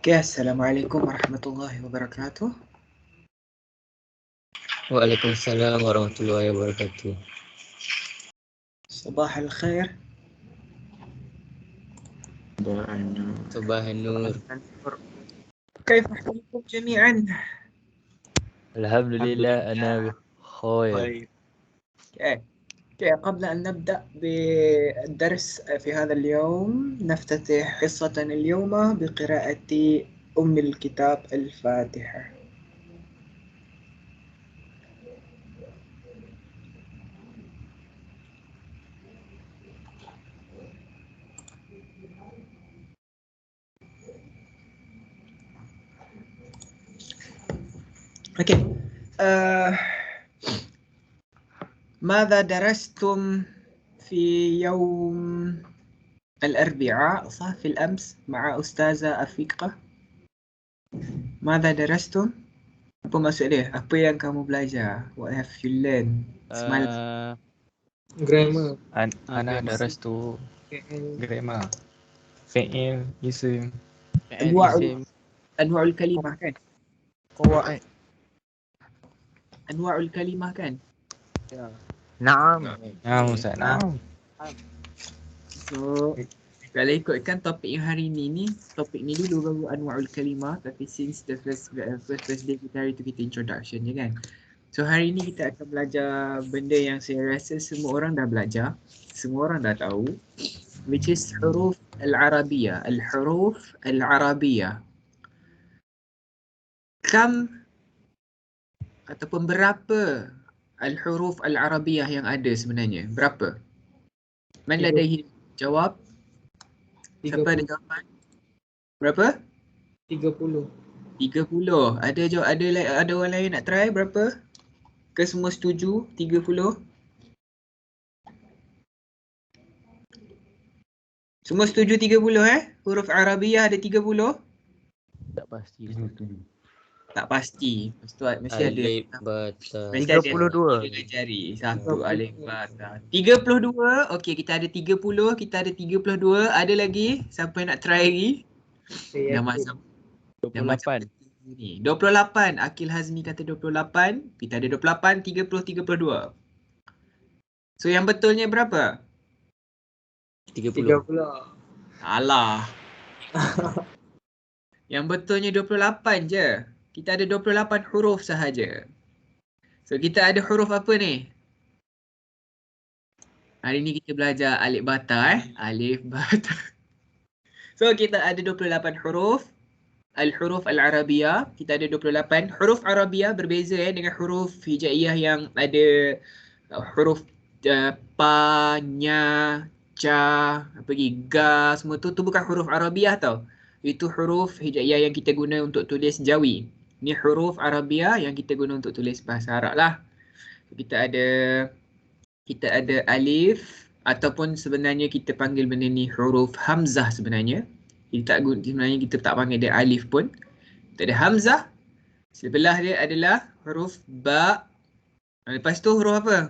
Oke, Assalamualaikum warahmatullahi wabarakatuh. Waalaikumsalam warahmatullahi wabarakatuh. صباح الخير. صباح النور. كيف حالكم جميعا؟ الحمد لله أنا بخير. اوكي، قبل أن نبدأ بالدرس في هذا اليوم نفتتح حصتنا اليوم بقراءة أم الكتاب الفاتحة. اوكي. ماذا درستم في يوم الأربعاء صح في الأمس مع أستاذة أفيقة؟ ماذا درستم؟ Apa maksud dia? Apa yang kamu belajar? What have you learned? Semalam. Grammar. أنا درست grammar فعل اسم أنواع الكلمة kan? قواعد. أنواع الكلمة kan? نعم أستاذ نعم. So, kalau ikutkan topik yang hari ni topik ni dulu baru Anwa'ul Kalimah, tapi since the first day kita hari tu kita introduction je kan. So hari ni kita akan belajar benda yang saya rasa semua orang dah belajar, semua orang dah tahu, which is huruf al-Arabiyah. Al-huruf al-Arabiyah. Kam ataupun berapa al-huruf al-Arabiyah yang ada sebenarnya? Berapa? Man ladaihi jawab? Siapa ada jawapan? Berapa? 30. 30. Ada orang lain nak try berapa? Ke semua setuju 30? Semua setuju 30 Huruf Arabiyah ada 30? Tak pasti. Tak pasti. Mesti ada. Alif, bata. Mesti ada 32 jari. Satu alif bata. 32. Okey, kita ada 30, kita ada 32. Ada lagi? Siapa yang nak try lagi? Dah masuk. 28. 28. Akil Hazmi kata 28. Kita ada 28, 30, 32. So yang betulnya berapa? 30. Alah. Yang betulnya 28 je. Kita ada 28 huruf sahaja. So kita ada huruf apa ni? Hari ni kita belajar alif bata Alif bata. So kita ada 28 huruf. Al-huruf al-Arabiyah. Kita ada 28. Huruf Arabiyah berbeza dengan huruf hijaiyah yang ada huruf pa, nya, ca, apa lagi, ga, semua tu bukan huruf Arabiyah tau. Itu huruf hijaiyah yang kita guna untuk tulis Jawi. Ni huruf Arabiyah yang kita guna untuk tulis bahasa Arab lah. Kita ada alif, ataupun sebenarnya kita panggil benda ni huruf hamzah sebenarnya. Sebenarnya kita tak panggil dia alif pun. Kita ada hamzah. Sebelah dia adalah huruf ba. Lepas tu huruf apa?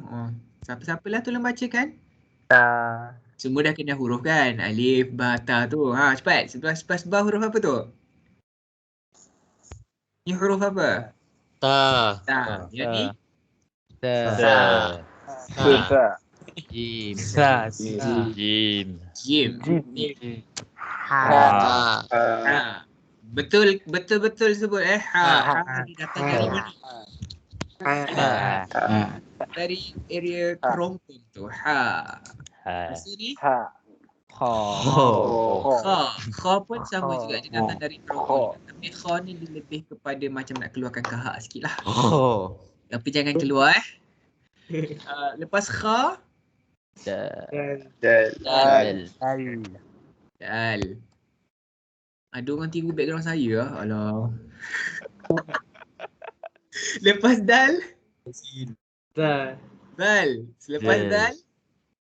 Siapa-siapalah tolong bacakan. Semua dah kena huruf kan? Alif, ba, ta tu. Cepat. Sebelah ba huruf apa tu? Ni huruf apa? Ta. Yang ni? Ta. Jim. Jim. Ni. Ha. Betul sebut ha. Dia datang dari mana? Dari area kerongkong tu. Ha. Lepas ni? Kha pun sama juga. Dia datang dari kerongkong. Tapi kha ni dia lebih kepada macam nak keluarkan kahak sikit lah. Tapi jangan keluar lepas kha. Dal. Ada orang tiru background saya lah. Alah. Lepas dal. Dal. Selepas dal.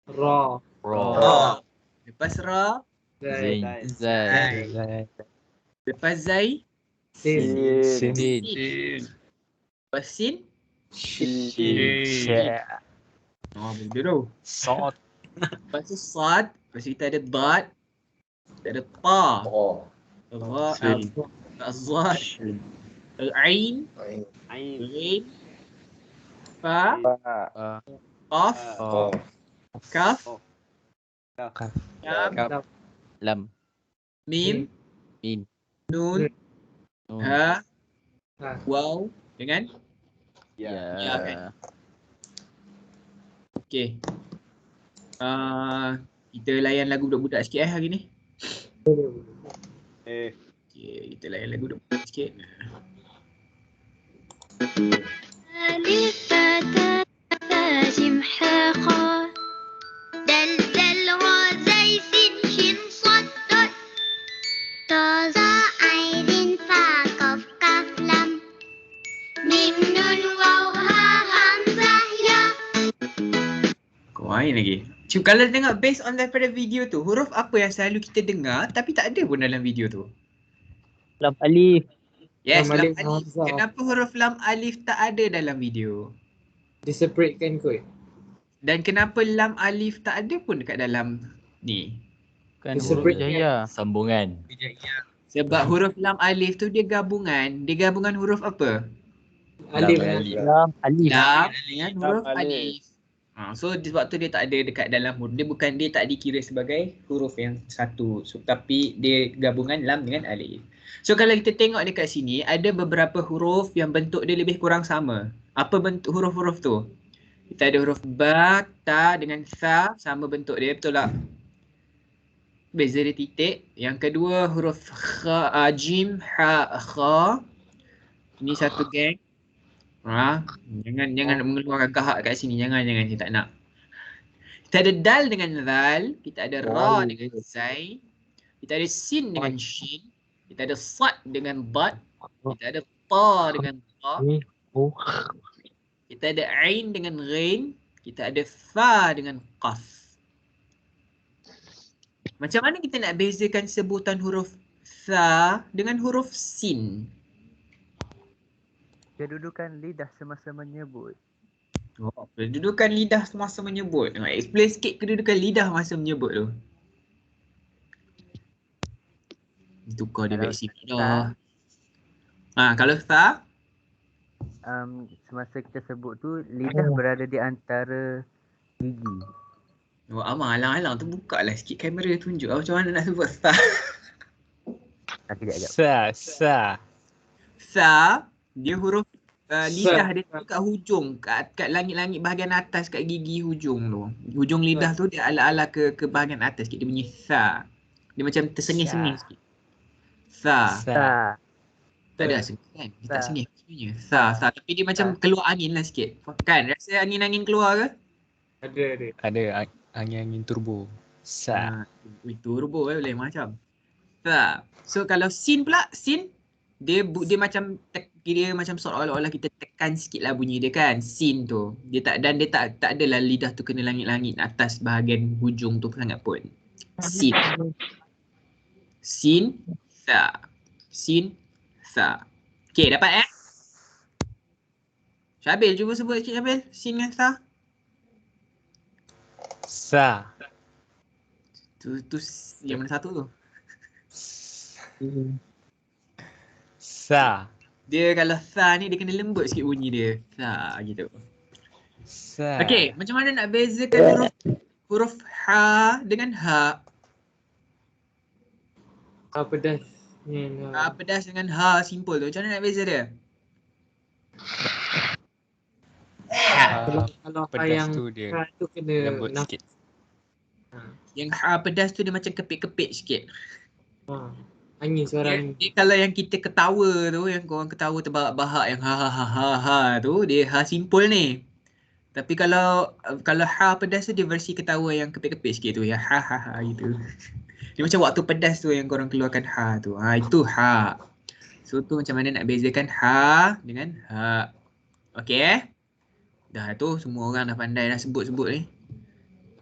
Ra. Lepas ra. Zain. Lepas zai. Sin. Lepas sin. Benda tu. Sod. Lepas tu sad. Lepas tu kita ada dad. Kita ada ta. Zat, Ain, Ghain, Fa, Qaf, Kaf, Lam, Lam. Mim, Min. Nun, Nun. Ha, Ha. Waw dengan Ya. okey. Kita layan lagu budak-budak sikit hari ni. Okey, kita layan lagu budak-budak sikit. ألف فتى جيم حاء خاء دال دال راء زي سين شين صاد ضاد طا ظا عين فاء قاف كاف لام ميم نون واو ها همزة يا. Kau main lagi. Cuma kalau tengok based on daripada video tu, huruf apa yang selalu kita dengar tapi tak ada pun dalam video tu? Lam alif. Yes, Lam lam alif, alif. hamzah. Kenapa huruf lam alif tak ada dalam video? Diseparatekan kot. Dan kenapa lam alif tak ada pun dekat dalam ni? Kan Dia huruf separate. jaya. Sambungan. Sebab huruf lam alif tu dia gabungan. Dia gabungan huruf apa? Alif. Lam alif. Lam dengan huruf alif. So sebab tu dia tak ada dekat dalam huruf. Dia tak dikira sebagai huruf yang satu. So, tapi dia gabungan lam dengan alif. So kalau kita tengok dekat sini ada beberapa huruf yang bentuk dia lebih kurang sama. Apa bentuk huruf-huruf tu? Kita ada huruf ba, ta dengan sa sama bentuk dia, betul tak? Beza dia titik. Yang kedua huruf kha, jim, ha, kha. Ini satu geng. Jangan mengeluarkan kahak kat sini. Jangan saya tak nak. Kita ada dal dengan zal, kita ada ra dengan zai, kita ada sin dengan shin, kita ada sad dengan dad, kita ada ta dengan ta, kita ada ain dengan ghain, kita ada fa dengan qaf. Macam mana kita nak bezakan sebutan huruf sa dengan huruf sin? Kedudukan lidah semasa menyebut. Kedudukan lidah semasa menyebut. Explain sikit kedudukan lidah masa menyebut tu. Tukar dia baik sikit dah. Kalau sa? Semasa kita sebut tu, lidah berada di antara gigi. Amang alang-alang tu buka lah sikit kamera tunjuk macam mana nak sebut sa. Sekejap. Sa, dia huruf lidah dia tu kat hujung, kat langit-langit bahagian atas, kat gigi hujung tu. Hujung lidah tu dia ala-ala ke bahagian atas sikit, dia bunyi sa. Dia macam tersengih-sengih sikit. Sa. Tak ada sengih kan? Dia tak sengih sebenarnya. Sa. Tapi dia macam keluar angin lah sikit. Kan? Rasa angin-angin keluar ke? Ada angin-angin turbo. Sa. Turbo boleh macam. Sa. So kalau sin pula, sin dia macam dia macam seolah-olah kita tekan sikit lah bunyi dia kan, sin tu. Dia tak adalah lidah tu kena langit-langit atas bahagian hujung tu sangat pun. Sin. Sin, sa. Sin, sa. Okey, dapat Syabil, cuba sebut sikit Syabil. Sin dengan sa. Sa. Tu yang mana satu tu? Sa. Dia kalau sa ni dia kena lembut sikit bunyi dia. Sa gitu. Sa. Okey, macam mana nak bezakan huruf ha dengan ha? Pedas. Pedas dengan ha simple tu. Macam mana nak beza dia? Kalau pedas yang tu dia tu kena lembut sikit. Yang ha pedas tu dia macam kepit-kepit sikit. Angin suara angin. Dia kalau yang kita ketawa tu, yang korang ketawa terbahak-bahak yang ha tu, dia ha simple ni. Tapi kalau ha pedas tu dia versi ketawa yang kepit-kepit sikit tu, yang ha gitu. Dia macam waktu pedas tu yang korang keluarkan ha tu. Itu ha. So tu macam mana nak bezakan ha dengan ha. Okey. Dah tu semua orang dah pandai dah sebut-sebut ni.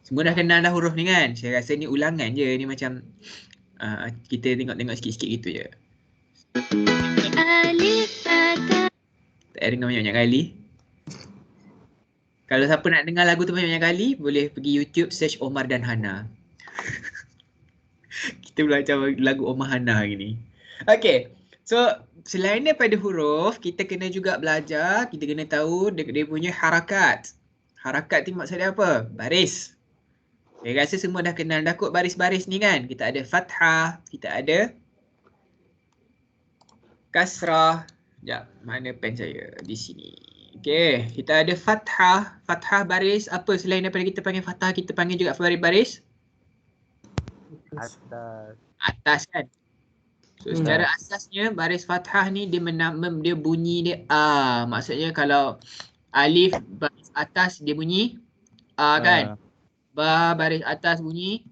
Semua dah kenal dah huruf ni kan. Saya rasa ni ulangan je, ni macam kita tengok-tengok sikit-sikit gitu je. Alif ata. Tak payah dengar banyak-banyak kali. Kalau siapa nak dengar lagu tu banyak-banyak kali, boleh pergi YouTube search Omar dan Hana. Kita belajar lagu Omar Hana hari ni. Okay. So, selain daripada huruf, kita kena juga belajar, kita kena tahu dia punya harakat. Harakat ni maksudnya apa? Baris. Saya rasa semua dah kenal dah kot baris-baris ni kan? Kita ada fathah, kita ada kasrah. Sekejap, mana pen saya? Di sini. Okey, kita ada fathah. Fathah baris apa selain daripada kita panggil fathah, kita panggil juga baris? Atas. Atas kan? So secara asasnya baris fathah ni dia dia bunyi dia A. Maksudnya kalau alif baris atas dia bunyi A kan? Ba baris atas bunyi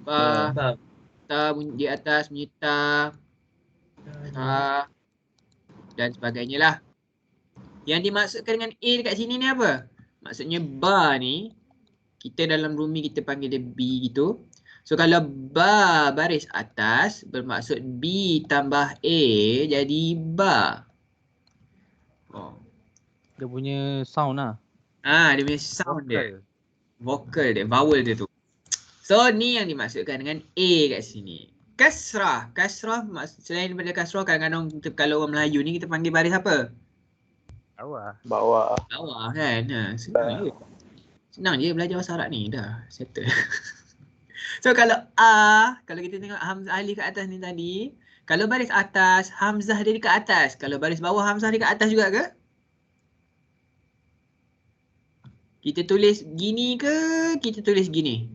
ba. Ta bunyi di atas bunyi ta. Ta dan sebagainya lah. Yang dimaksudkan dengan A dekat sini ni apa? Maksudnya ba ni kita dalam Rumi kita panggil dia B gitu. So kalau ba baris atas bermaksud B tambah A jadi ba. Oh. Dia punya sound lah. Dia punya sound dia. Vokal dia, vowel dia tu. So ni yang dimaksudkan dengan A kat sini. Kasrah. Kasrah selain daripada kasrah kadang-kadang kalau orang Melayu ni kita panggil baris apa? Bawah. Bawah kan. Senang je. Senang je belajar bahasa Arab ni. Dah settle. So kalau A, kalau kita tengok hamzah alif kat atas ni tadi, kalau baris atas, hamzah dia dekat atas. Kalau baris bawah, hamzah dia kat atas juga ke? Kita tulis gini ke kita tulis gini?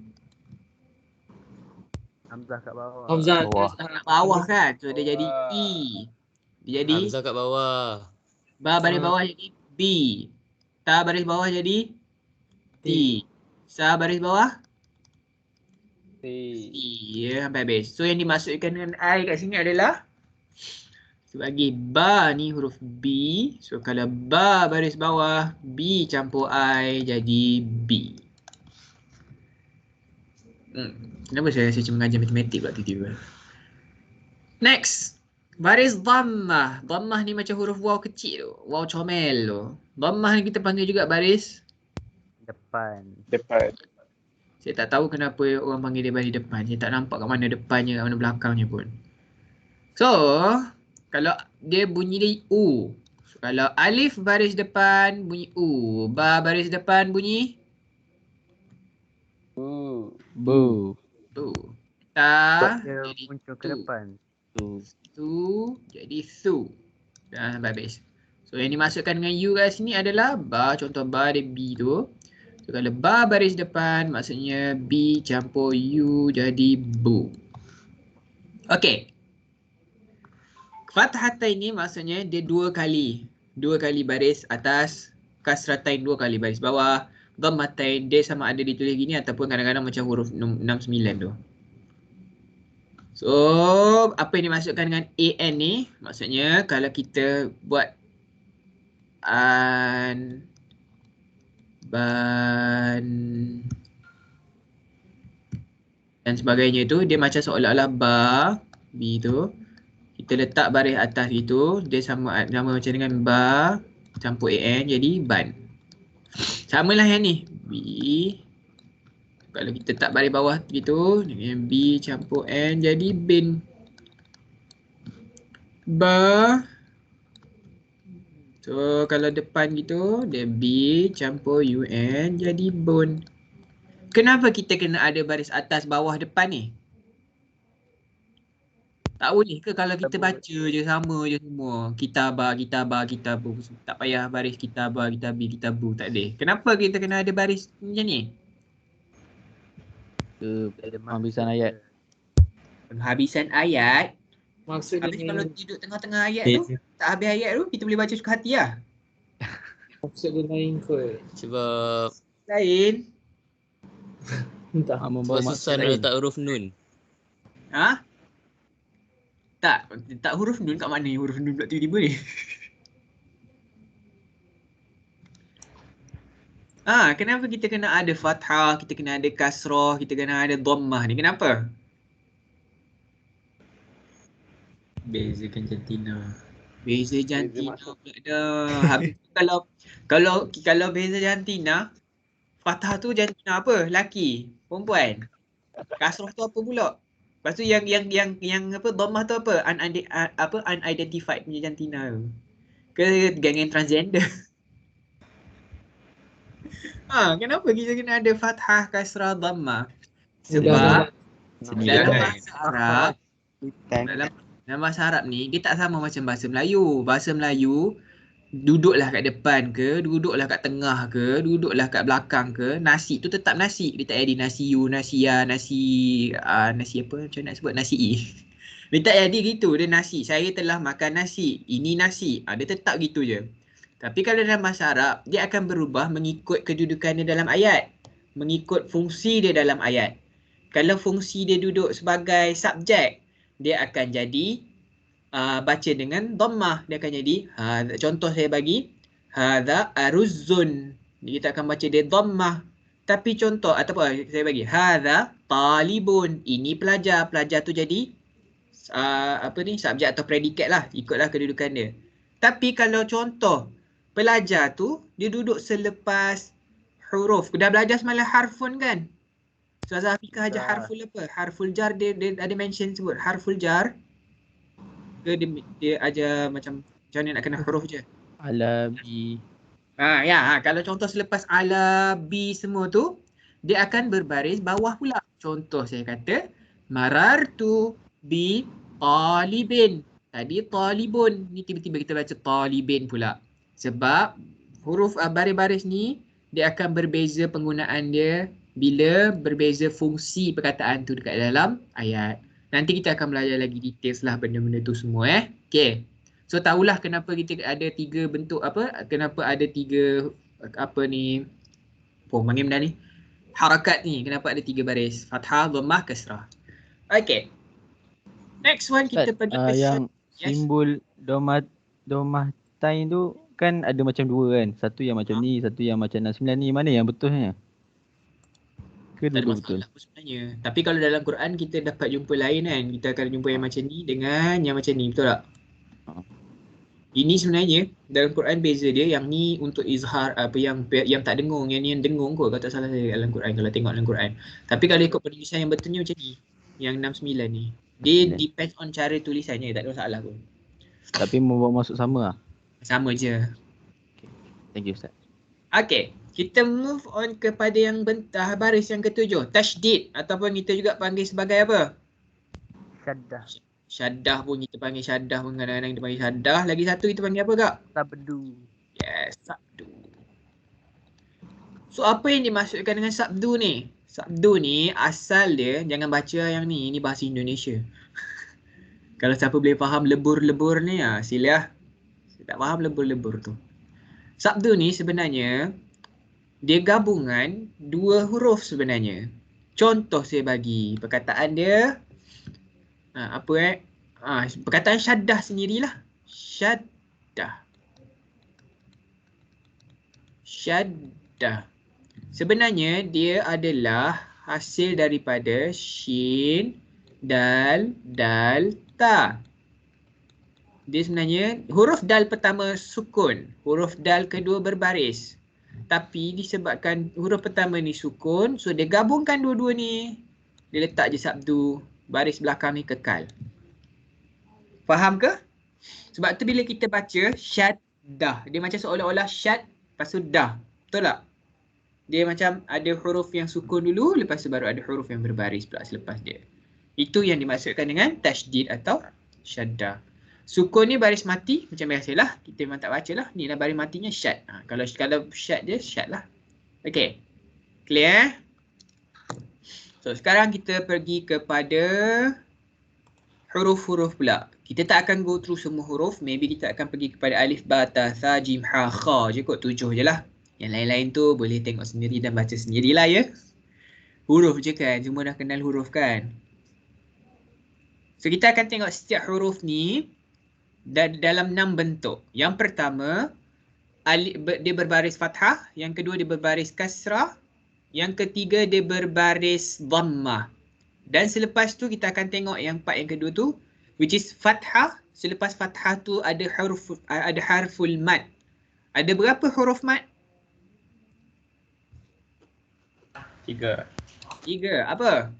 Hamzah kat bawah. Hamzah Kat bawah kan? So dia jadi E. Dia jadi Hamzah kat bawah. ba baris bawah jadi B. Ta baris bawah jadi T. Sa baris bawah T. Ya, sampai habis. So yang dimaksudkan dengan I kat sini adalah sebagai ba ni huruf B. So kalau ba baris bawah B campur I jadi B. Kenapa saya rasa macam mengajar matematik pula tiba-tiba. Next. Baris dhammah. Dhammah ni macam huruf waw kecil tu. Waw comel tu. Dhammah ni kita panggil juga baris Depan. Saya tak tahu kenapa orang panggil dia baris depan. Saya tak nampak kat mana depannya, kat mana belakangnya pun. So, kalau dia bunyi dia U. So, kalau alif baris depan bunyi U. Ba baris depan bunyi Bu. U. Ta Dia jadi muncul ke tu. depan. Tu jadi su. Dah sampai habis. So yang dimasukkan dengan U kat sini adalah ba. Contoh ba dia B tu. So kalau ba baris depan maksudnya B campur U jadi bu. Okey. Fathatain ni maksudnya dia dua kali baris atas, kasratain dua kali baris bawah, dhammatain dia sama ada ditulis gini ataupun kadang-kadang macam huruf 6 9 tu. So, apa yang dimaksudkan dengan AN ni? Maksudnya kalau kita buat an, ban dan sebagainya tu, dia macam seolah-olah ba, B tu. Kita letak baris atas gitu, dia sama macam dengan ba campur AN jadi ban. Samalah yang ni, B. Kalau kita letak baris bawah gitu, dengan B campur N jadi bin. Ba. So kalau depan gitu, dia B campur UN jadi bun. Kenapa kita kena ada baris atas bawah depan ni? Tak boleh ke kalau kita baca je sama je semua. Kitabah, kitabu. Tak payah baris kitabah, kitabi, kitabu. Tak boleh. Kenapa kita kena ada baris macam ni? Penghabisan ayat. Penghabisan ayat. Maksud Habis dia kalau lain. duduk tengah-tengah ayat tu, tak habis ayat tu, kita boleh baca suka hati lah. Maksud dia lain kot. Sebab Lain. Entah. Membawa sebab susah maksud nak lain. letak huruf nun. Ha? Tak huruf nun kat mana huruf nun pula tiba-tiba ni? Kenapa kita kena ada fathah, kita kena ada kasrah, kita kena ada dhammah ni? Kenapa? Bezakan jantina. Beza jantina pula dah. Habis kalau beza jantina, fathah tu jantina apa? Laki, perempuan. Kasrah tu apa pula? Lepas tu yang apa dhammah tu apa? Unidentified punya jantina tu. Ke geng transgender. Kenapa kita kena ada fathah, kasrah, dhammah? Sebab dalam bahasa Arab, dalam bahasa Arab ni dia tak sama macam bahasa Melayu. Bahasa Melayu duduklah kat depan ke, duduklah kat tengah ke, duduklah kat belakang ke, nasi tu tetap nasi. Dia tak jadi nasi you, nasi ya, nasi apa macam nak sebut, nasi i. Dia tak jadi gitu, dia nasi. Saya telah makan nasi. Ini nasi. Dia tetap gitu je. Tapi kalau dalam bahasa Arab, dia akan berubah mengikut kedudukan dia dalam ayat. Mengikut fungsi dia dalam ayat. Kalau fungsi dia duduk sebagai subjek, dia akan jadi baca dengan dhammah. Dia akan jadi contoh saya bagi hadza aruzzun. Kita akan baca dia dhammah. Tapi contoh ataupun saya bagi hadza talibun. Ini pelajar. Pelajar tu jadi subjek atau predikat lah, ikutlah kedudukan dia. Tapi kalau contoh pelajar tu dia duduk selepas huruf. Dah belajar semalam harfun kan? Ustazah Afiqah ajar harful apa? Harful jar dia ada mention sebut harful jar. Dia ajar macam mana nak kena huruf je. Ala bi. Kalau contoh selepas ala bi semua tu, dia akan berbaris bawah pula. Contoh saya kata marartu bi talibin. Tadi talibun, ni tiba-tiba kita baca talibin pula. Sebab huruf baris-baris ni dia akan berbeza penggunaan dia bila berbeza fungsi perkataan tu dekat dalam ayat. Nanti kita akan belajar lagi details lah benda-benda tu semua Okay. So tahulah kenapa kita ada 3 bentuk kenapa ada 3 panggil benda ni? Harakat ni. Kenapa ada 3 baris? Fathah, dhammah, kasrah. Okay. Next one kita pergi ke yang simbol domatain tu kan ada macam 2 kan. Satu yang macam ni, satu yang macam 69 ni. Mana yang betulnya? Ke tak ada dua betul? masalah pun sebenarnya. Tapi kalau dalam Quran kita dapat jumpa lain kan. Kita akan jumpa yang macam ni dengan yang macam ni. Betul tak? Ini sebenarnya dalam Quran beza dia. Yang ni untuk izhar yang tak dengung. Yang ni yang dengung kot kalau tak salah saya dalam Quran. Kalau tengok dalam Quran. Tapi kalau ikut penulisan yang betulnya macam ni. Yang 69 ni. Dia depends on cara tulisannya. Tak ada masalah pun. Tapi membawa masuk sama lah? Sama je. Thank you Ustaz. Okay. Kita move on kepada yang baris yang ke-7. Tashdid ataupun kita juga panggil sebagai apa? Syaddah. Syaddah pun kita panggil syaddah pun, kadang-kadang kita panggil syaddah. Lagi satu kita panggil apa kak? Sabdu. Yes, sabdu. So apa yang dimaksudkan dengan sabdu ni? Sabdu ni asal dia, jangan baca yang ni. Ini bahasa Indonesia. Kalau siapa boleh faham lebur-lebur ni sila. Saya tak faham lebur-lebur tu. Sabdu ni sebenarnya dia gabungan 2 huruf sebenarnya. Contoh saya bagi perkataan dia perkataan syaddah sendirilah. Syaddah. Syaddah. Sebenarnya dia adalah hasil daripada shin, dal, ta. Dia sebenarnya huruf dal pertama sukun, huruf dal kedua berbaris. Tapi disebabkan huruf pertama ni sukun, so dia gabungkan dua-dua ni. Dia letak je sabdu, baris belakang ni kekal. Faham ke? Sebab tu bila kita baca syaddah, dia macam seolah-olah syad, lepas tu dah. Betul tak? Dia macam ada huruf yang sukun dulu, lepas tu baru ada huruf yang berbaris pula selepas dia. Itu yang dimaksudkan dengan tashdid atau syaddah. Sukun ni baris mati macam biasalah. Kita memang tak baca lah. Ni lah baris matinya syad. Kalau syad je, syad lah. Okay. Clear? So sekarang kita pergi kepada huruf-huruf pula. Kita tak akan go through semua huruf. Maybe kita akan pergi kepada alif, ba, ta, tha, jim, ha, kha je kot. 7 je lah. Yang lain-lain tu boleh tengok sendiri dan baca sendirilah ya. Huruf je kan. Semua dah kenal huruf kan. So kita akan tengok setiap huruf ni dalam 6 bentuk. Yang pertama, dia berbaris fathah. Yang kedua, dia berbaris kasrah. Yang ketiga, dia berbaris dhammah. Dan selepas tu kita akan tengok yang part yang kedua tu, which is fathah. Selepas fathah tu ada harful mad. Ada berapa huruf mad? 3. Apa?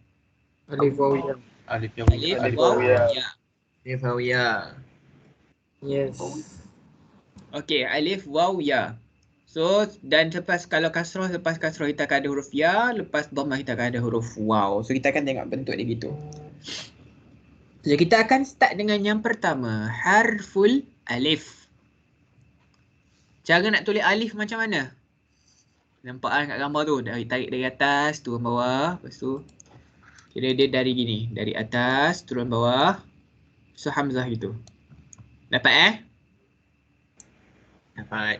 Alif waw ya. Alif yang Alif alif waw ya. ya. Alif waw ya. Yes. Okey, alif waw ya. So dan kalau lepas kasrah kita akan ada huruf ya, lepas dhammah kita akan ada huruf waw. So kita akan tengok bentuk dia gitu. So kita akan start dengan yang pertama, harful alif. Cara nak tulis alif macam mana? Nampak kan kat gambar tu, tarik dari atas turun bawah, lepas tu kira dia dari gini, dari atas turun bawah. So hamzah gitu. Dapat Dapat.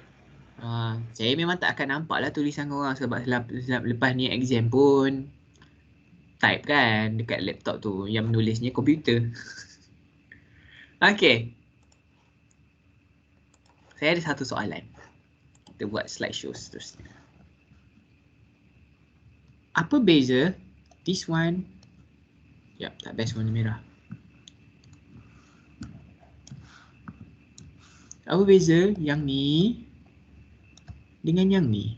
Saya memang tak akan nampak lah tulisan korang sebab lepas ni exam pun type kan dekat laptop tu, yang menulisnya komputer. Okay. Saya ada satu soalan. Kita buat slideshow seterusnya. Apa beza this one? Yap, tak best warna merah. Apa beza yang ni dengan yang ni?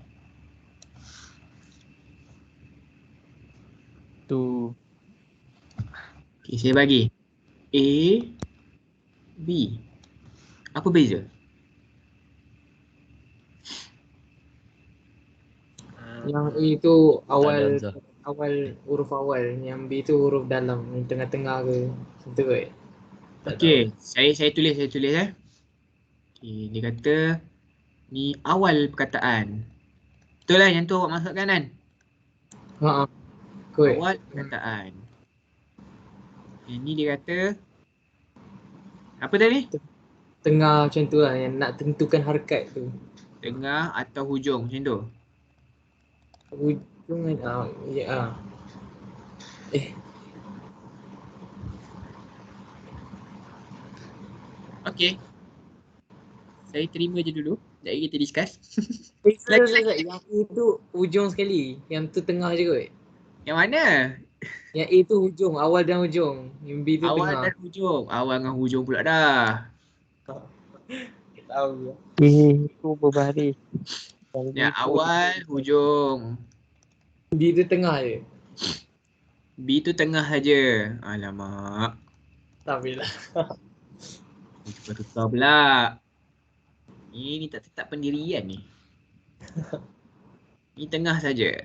Tu Okay, saya bagi A, B. Apa beza? Yang A tu awal Hamzah. huruf awal, yang B tu huruf dalam, yang tengah-tengah ke. Macam tu kot. Tak Okey, saya tulis Okay, dia kata ni awal perkataan. Betul lah yang tu awak masukkan kan? tahu. Ha. Kot. Awal perkataan. Yang ni dia kata apa tadi? Tengah macam tu lah, yang nak tentukan harakat tu. Tengah atau hujung macam tu. Hujung kan. Ya. Okey. Saya terima je dulu. Sekejap kita discuss. Yang A tu hujung sekali. Yang tu tengah je kot. Yang mana? Yang A tu hujung, awal dan hujung. Yang B tu Awal tengah. dan hujung. Awal dengan hujung pula dah. Tahu je. tu berbaris. Ya, awal, hujung. B tu tengah je. B tu tengah saja. Alamak. Tapi lah. Tukar pula. Ini tak tetap pendirian ni. Ini tengah saja.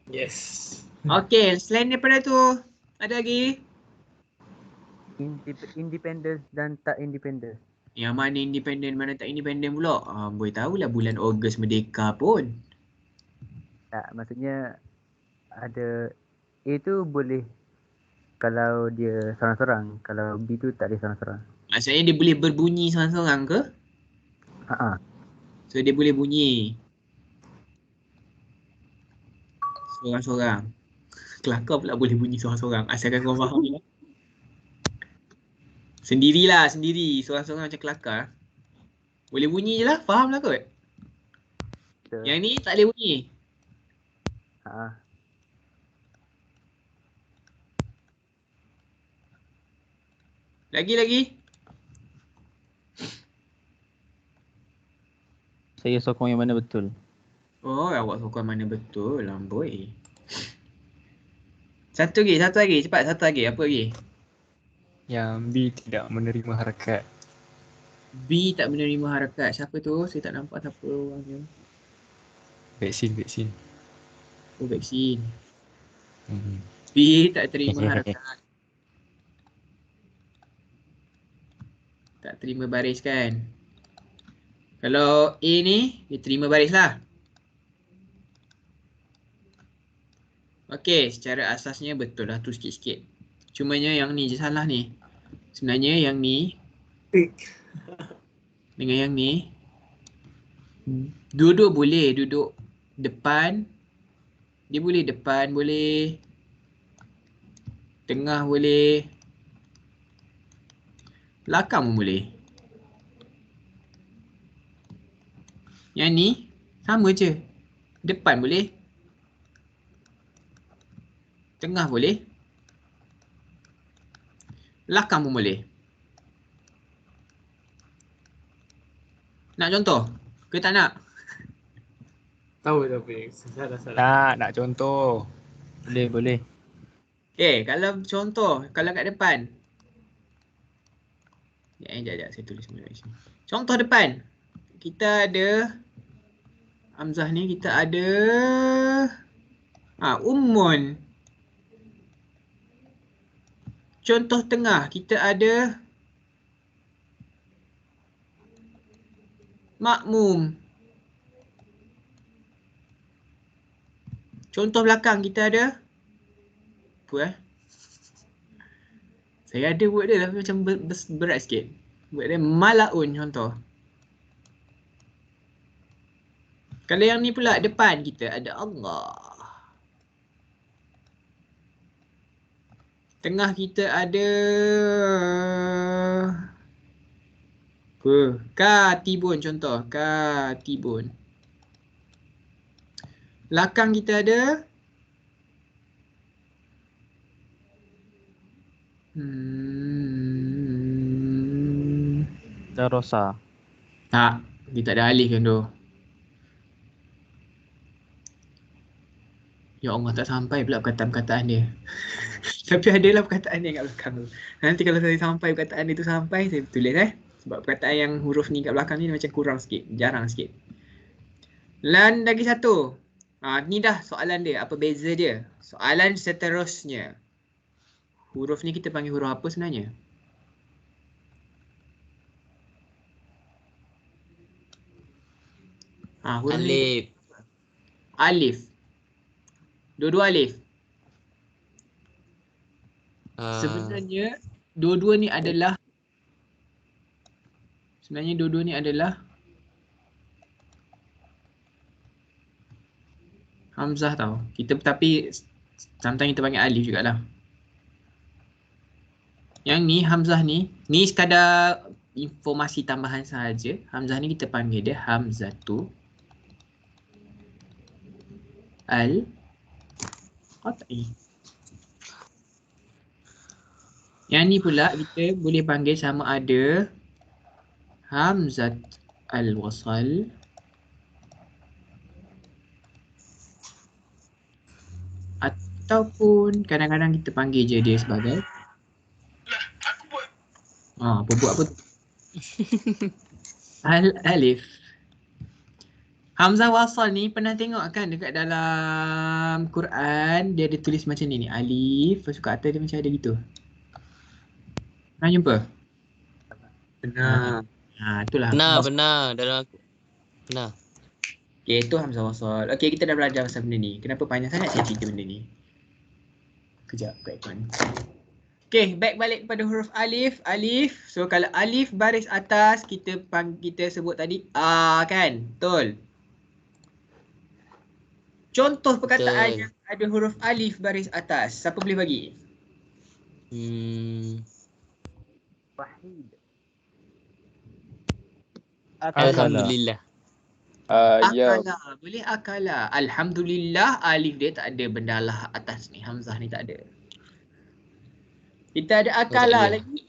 Yes. Okey, selain daripada tu, ada lagi? Independence dan tak independence. Yang mana independen, mana tak independen pula? Boleh tahulah bulan Ogos Merdeka pun. Tak, maksudnya ada A tu boleh kalau dia seorang-seorang, kalau B tu tak boleh seorang-seorang. Maksudnya dia boleh berbunyi seorang-seorang ke? Ha. So dia boleh bunyi seorang-seorang. Kelakar pula boleh bunyi seorang-seorang. Asalkan kau faham lah. Sendirilah, sendiri. Seorang-seorang macam kelakar. Boleh bunyi je lah, faham lah kot. Betul. Yang ni tak boleh bunyi. Ha. Lagi-lagi. Saya sokong yang mana betul. Oh, awak sokong mana betul, amboi. Satu lagi. Cepat, satu lagi. Apa lagi? Yang B tidak menerima harakat. B tak menerima harakat. Siapa tu? Saya tak nampak siapa orangnya. Vaksin. Oh, vaksin. Hmm. B tak terima harakat. Tak terima baris kan? Kalau A ni, dia terima baris lah. Okey, secara asasnya betul lah tu sikit-sikit. Cumanya yang ni je salah ni. Sebenarnya yang ni dengan yang ni dua-dua boleh duduk depan. Dia boleh depan, boleh tengah, boleh belakang pun boleh. Yang ni sama je. Depan boleh, tengah boleh, belakang pun boleh. Nak contoh ke tak nak? Tahu tapi salah. Nak contoh. Boleh. Kalau contoh, kalau kat depan. Sekejap, saya tulis dulu kat sini. Contoh depan. Kita ada hamzah ni, kita ada ummun. Contoh tengah, kita ada makmum. Contoh belakang kita ada apa Saya ada word dia tapi macam berat sikit. Word dia malaun contoh. Kalau yang ni pula depan kita ada Allah. Tengah kita ada apa? Katibun contoh. Katibun. Belakang kita ada Darosa. tak, dia tak ada alif kan tu. Ya Allah, tak sampai pula perkataan-perkataan dia. Tapi adalah perkataan dia kat belakang tu. Nanti kalau saya sampai perkataan dia tu sampai, saya tulis Sebab perkataan yang huruf ni kat belakang ni macam kurang sikit, jarang sikit. Dan lagi satu. Ni dah soalan dia, apa beza dia. Soalan seterusnya. Huruf ni kita panggil huruf apa sebenarnya? Huruf Alif. ni alif. Dua-dua alif. Sebenarnya dua-dua ni adalah hamzah tau. Tapi sometimes kita panggil alif jugalah. Yang ni hamzah ni sekadar informasi tambahan sahaja. Hamzah ni kita panggil dia hamzatu al-qat'i. Yang ni pula kita boleh panggil sama ada hamzat al-wasal ataupun kadang-kadang kita panggil je dia sebagai apa tu? Al-alif. Hamzah wasal ni pernah tengok kan dekat dalam Quran dia ada tulis macam ni alif, lepas tu kat atas dia macam ada gitu. Pernah jumpa? Benar. Itulah. Benar. Dalam benar. Okay, itu hamzah wasal. Okay, kita dah belajar pasal benda ni. Kenapa panjang sangat saya cerita benda ni? Kejap, kat ikon. Okay, back balik kepada huruf alif. So, kalau alif baris atas, kita sebut tadi A kan? Betul. Contoh perkataan yang ada huruf alif baris atas. Siapa boleh bagi? Wahid. Alhamdulillah. Akala. Boleh akala. Alhamdulillah alif dia tak ada benda lah atas ni. Hamzah ni tak ada. Kita ada akala lagi.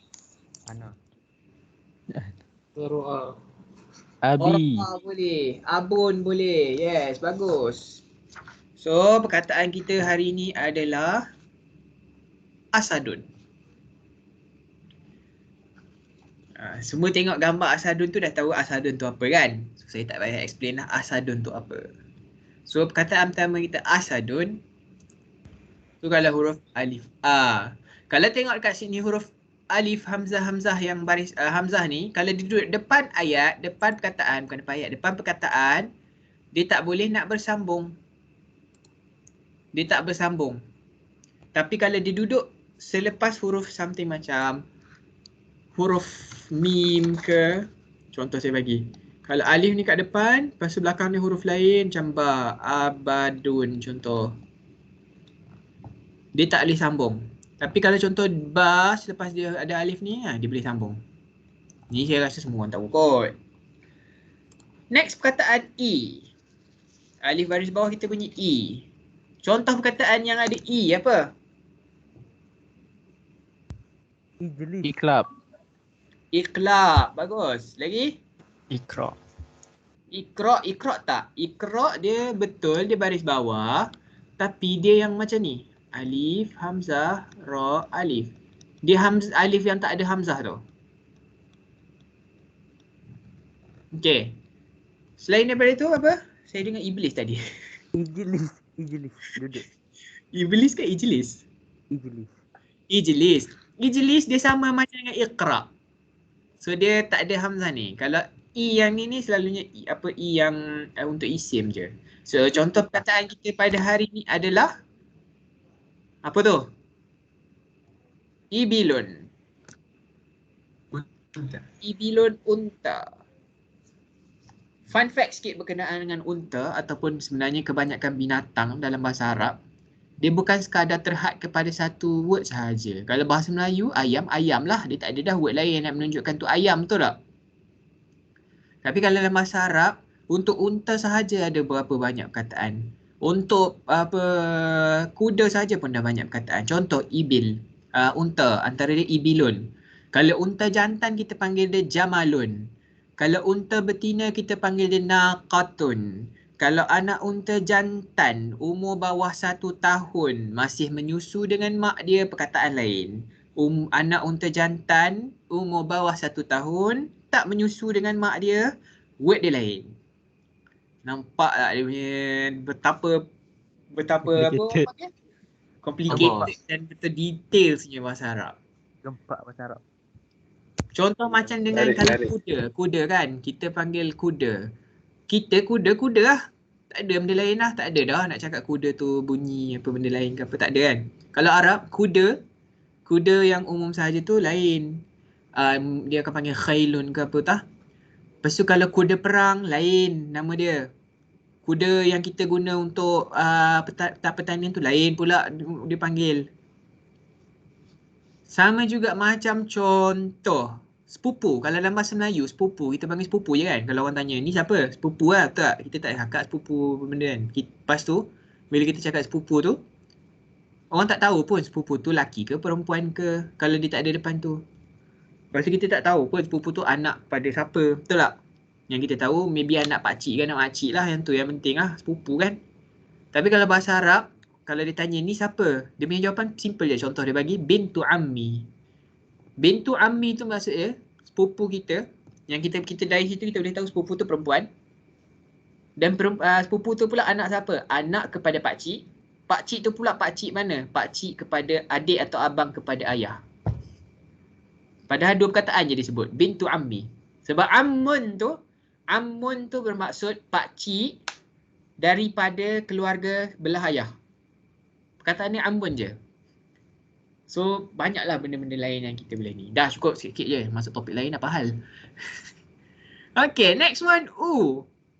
Ana. Ru'a. Abi. Orfa boleh. Abun boleh. Yes, bagus. So, perkataan kita hari ni adalah asadun. Semua tengok gambar asadun tu dah tahu asadun tu apa kan? So, saya tak payah explain lah asadun tu apa. So, perkataan pertama kita asadun. Tu kalau huruf alif A. Kalau tengok kat sini huruf alif hamzah yang baris hamzah ni, kalau dia duduk depan ayat, depan perkataan, bukan depan ayat, depan perkataan, dia tak boleh nak bersambung. Dia tak bersambung. Tapi kalau dia duduk selepas huruf something macam huruf mim ke, contoh saya bagi. Kalau alif ni kat depan, lepas tu belakang ni huruf lain macam ba, abadun contoh. Dia tak boleh sambung. Tapi kalau contoh ba selepas dia ada alif ni, dia boleh sambung. Ni saya rasa semua orang tahu kot. Next perkataan I. Alif baris bawah kita bunyi I. Contoh perkataan yang ada I apa? Ijlis. Iklab. Iqlab. Bagus. Lagi? Iqra. Iqra tak? Iqra dia betul dia baris bawah. Tapi dia yang macam ni. Alif, hamzah, ra, alif. Dia alif yang tak ada hamzah tu. Okey. Selain daripada itu apa? Saya dengar iblis tadi. Ijlis. Ijlis. Duduk. Iblis ke ijlis? Ijlis. Ijlis. Ijlis dia sama macam dengan iqra. So dia tak ada hamzah ni. Kalau i yang ni selalunya i yang untuk isim je. So contoh perkataan kita pada hari ni adalah apa tu? Ibilun. Ibilun unta. Fun fact sikit berkenaan dengan unta ataupun sebenarnya kebanyakan binatang dalam bahasa Arab, dia bukan sekadar terhad kepada satu word sahaja. Kalau bahasa Melayu, ayam, ayam lah. Dia tak ada dah word lain yang nak menunjukkan tu ayam, betul tak? Tapi kalau dalam bahasa Arab, untuk unta sahaja ada berapa banyak perkataan. Untuk kuda sahaja pun dah banyak perkataan. Contoh, ibil. Unta, antara dia ibilun. Kalau unta jantan kita panggil dia jamalun. Kalau unta betina kita panggil dia naqatun. Kalau anak unta jantan umur bawah 1 tahun masih menyusu dengan mak dia, perkataan lain. Anak unta jantan umur bawah 1 tahun tak menyusu dengan mak dia, word dia lain. Nampak tak dia punya betapa apa orang panggil? Complicated dan betul detailsnya bahasa Arab. Gempak bahasa Arab. Contoh macam dengan kalau kuda kan, kita panggil kuda. Kita kuda lah. Tak ada benda lain lah. Tak ada dah nak cakap kuda tu bunyi apa benda lain ke apa. Tak ada kan. Kalau Arab, kuda yang umum sahaja tu lain. Dia akan panggil khailun ke apa tah. Lepas tu kalau kuda perang, lain nama dia. Kuda yang kita guna untuk pertanian tu lain pula dia panggil. Sama juga macam contoh. Sepupu. Kalau dalam bahasa Melayu, sepupu. Kita panggil sepupu je kan. Kalau orang tanya, ni siapa? Sepupu lah. Betul tak? Kita tak cakap sepupu benda kan. Lepas tu, bila kita cakap sepupu tu, orang tak tahu pun sepupu tu laki ke perempuan ke. Kalau dia tak ada depan tu. Lepas tu kita tak tahu pun sepupu tu anak pada siapa. Betul tak? Yang kita tahu, maybe anak pakcik ke anak makcik lah. Yang tu yang penting lah. Sepupu kan. Tapi kalau bahasa Arab, kalau dia tanya ni siapa? Dia punya jawapan simple je. Contoh dia bagi bintu ammi. Bintu ammi tu maksudnya sepupu kita. Yang kita dari situ kita boleh tahu sepupu tu perempuan. Dan sepupu tu pula anak siapa? Anak kepada pakcik. Pakcik tu pula pakcik mana? Pakcik kepada adik atau abang kepada ayah. Padahal dua perkataan je disebut. Bintu ammi. Sebab ammun tu bermaksud pakcik daripada keluarga belah ayah. Perkataan ni ammun je. So, banyaklah benda-benda lain yang kita boleh ni. Dah cukup sikit je. Masuk topik lain apa hal. Okay, next one.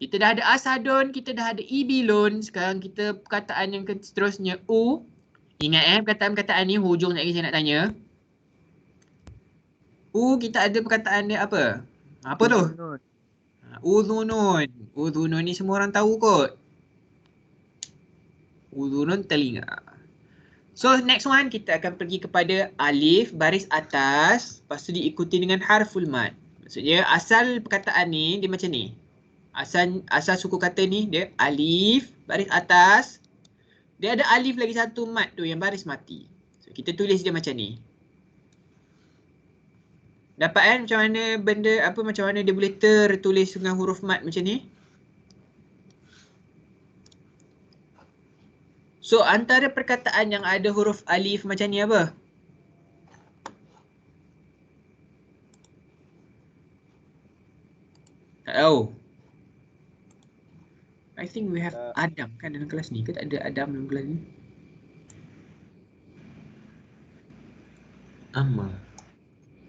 Kita dah ada asadun, kita dah ada ibilun. Sekarang kita perkataan yang seterusnya. Ingat perkataan-perkataan ni hujung lagi saya nak tanya. Kita ada perkataan dia apa? Apa tu? Udhunun. Udhunun ni semua orang tahu kot. Udhunun telinga. So next one kita akan pergi kepada alif baris atas, lepas tu diikuti dengan harful mad. Maksudnya asal perkataan ni dia macam ni. Asal suku kata ni dia alif baris atas. Dia ada alif lagi satu mad tu yang baris mati. So kita tulis dia macam ni. Dapat kan macam mana macam mana dia boleh tertulis dengan huruf mad macam ni? So, antara perkataan yang ada huruf alif macam ni apa? Tak tahu. I think we have Adam kan dalam kelas ni. Ke tak ada Adam dalam kelas ni?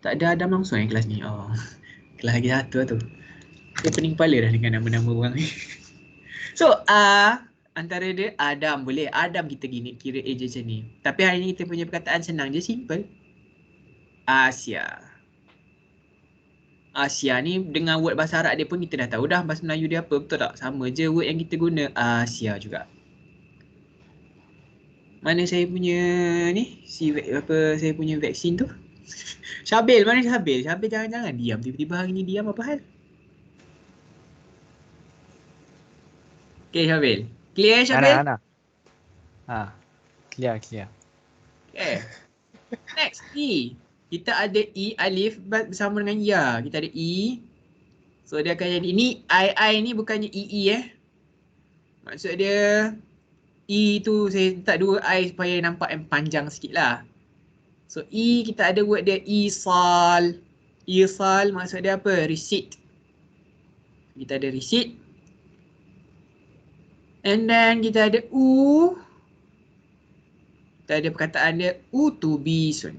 Tak ada Adam langsung kelas ni. Kelas lagi satu lah tu. Saya pening kepala dah dengan nama-nama orang ni. So, antara dia Adam boleh. Adam kita kira je macam ni. Tapi hari ni kita punya perkataan senang je, simple. Asia. Asia ni dengan word bahasa Arab dia pun kita dah tahu dah bahasa Melayu dia apa, betul tak? Sama je word yang kita guna, Asia juga. Mana saya punya ni? Saya punya vaksin tu? Syabil, mana Syabil? Syabil jangan-jangan diam. Tiba-tiba hari ni diam apa hal? Okay Syabil. Clear Syabil? Ana. Clear. Okay. Next, E. Kita ada E alif bersama dengan ya. Kita ada E. So dia akan jadi, ni I ni bukannya EE Maksud dia E tu saya letak dua I supaya nampak yang panjang sikit lah. So E kita ada word dia isal. Isal maksud dia apa? Receipt. Kita ada receipt. And then kita ada U. Kita ada perkataan dia utubisun.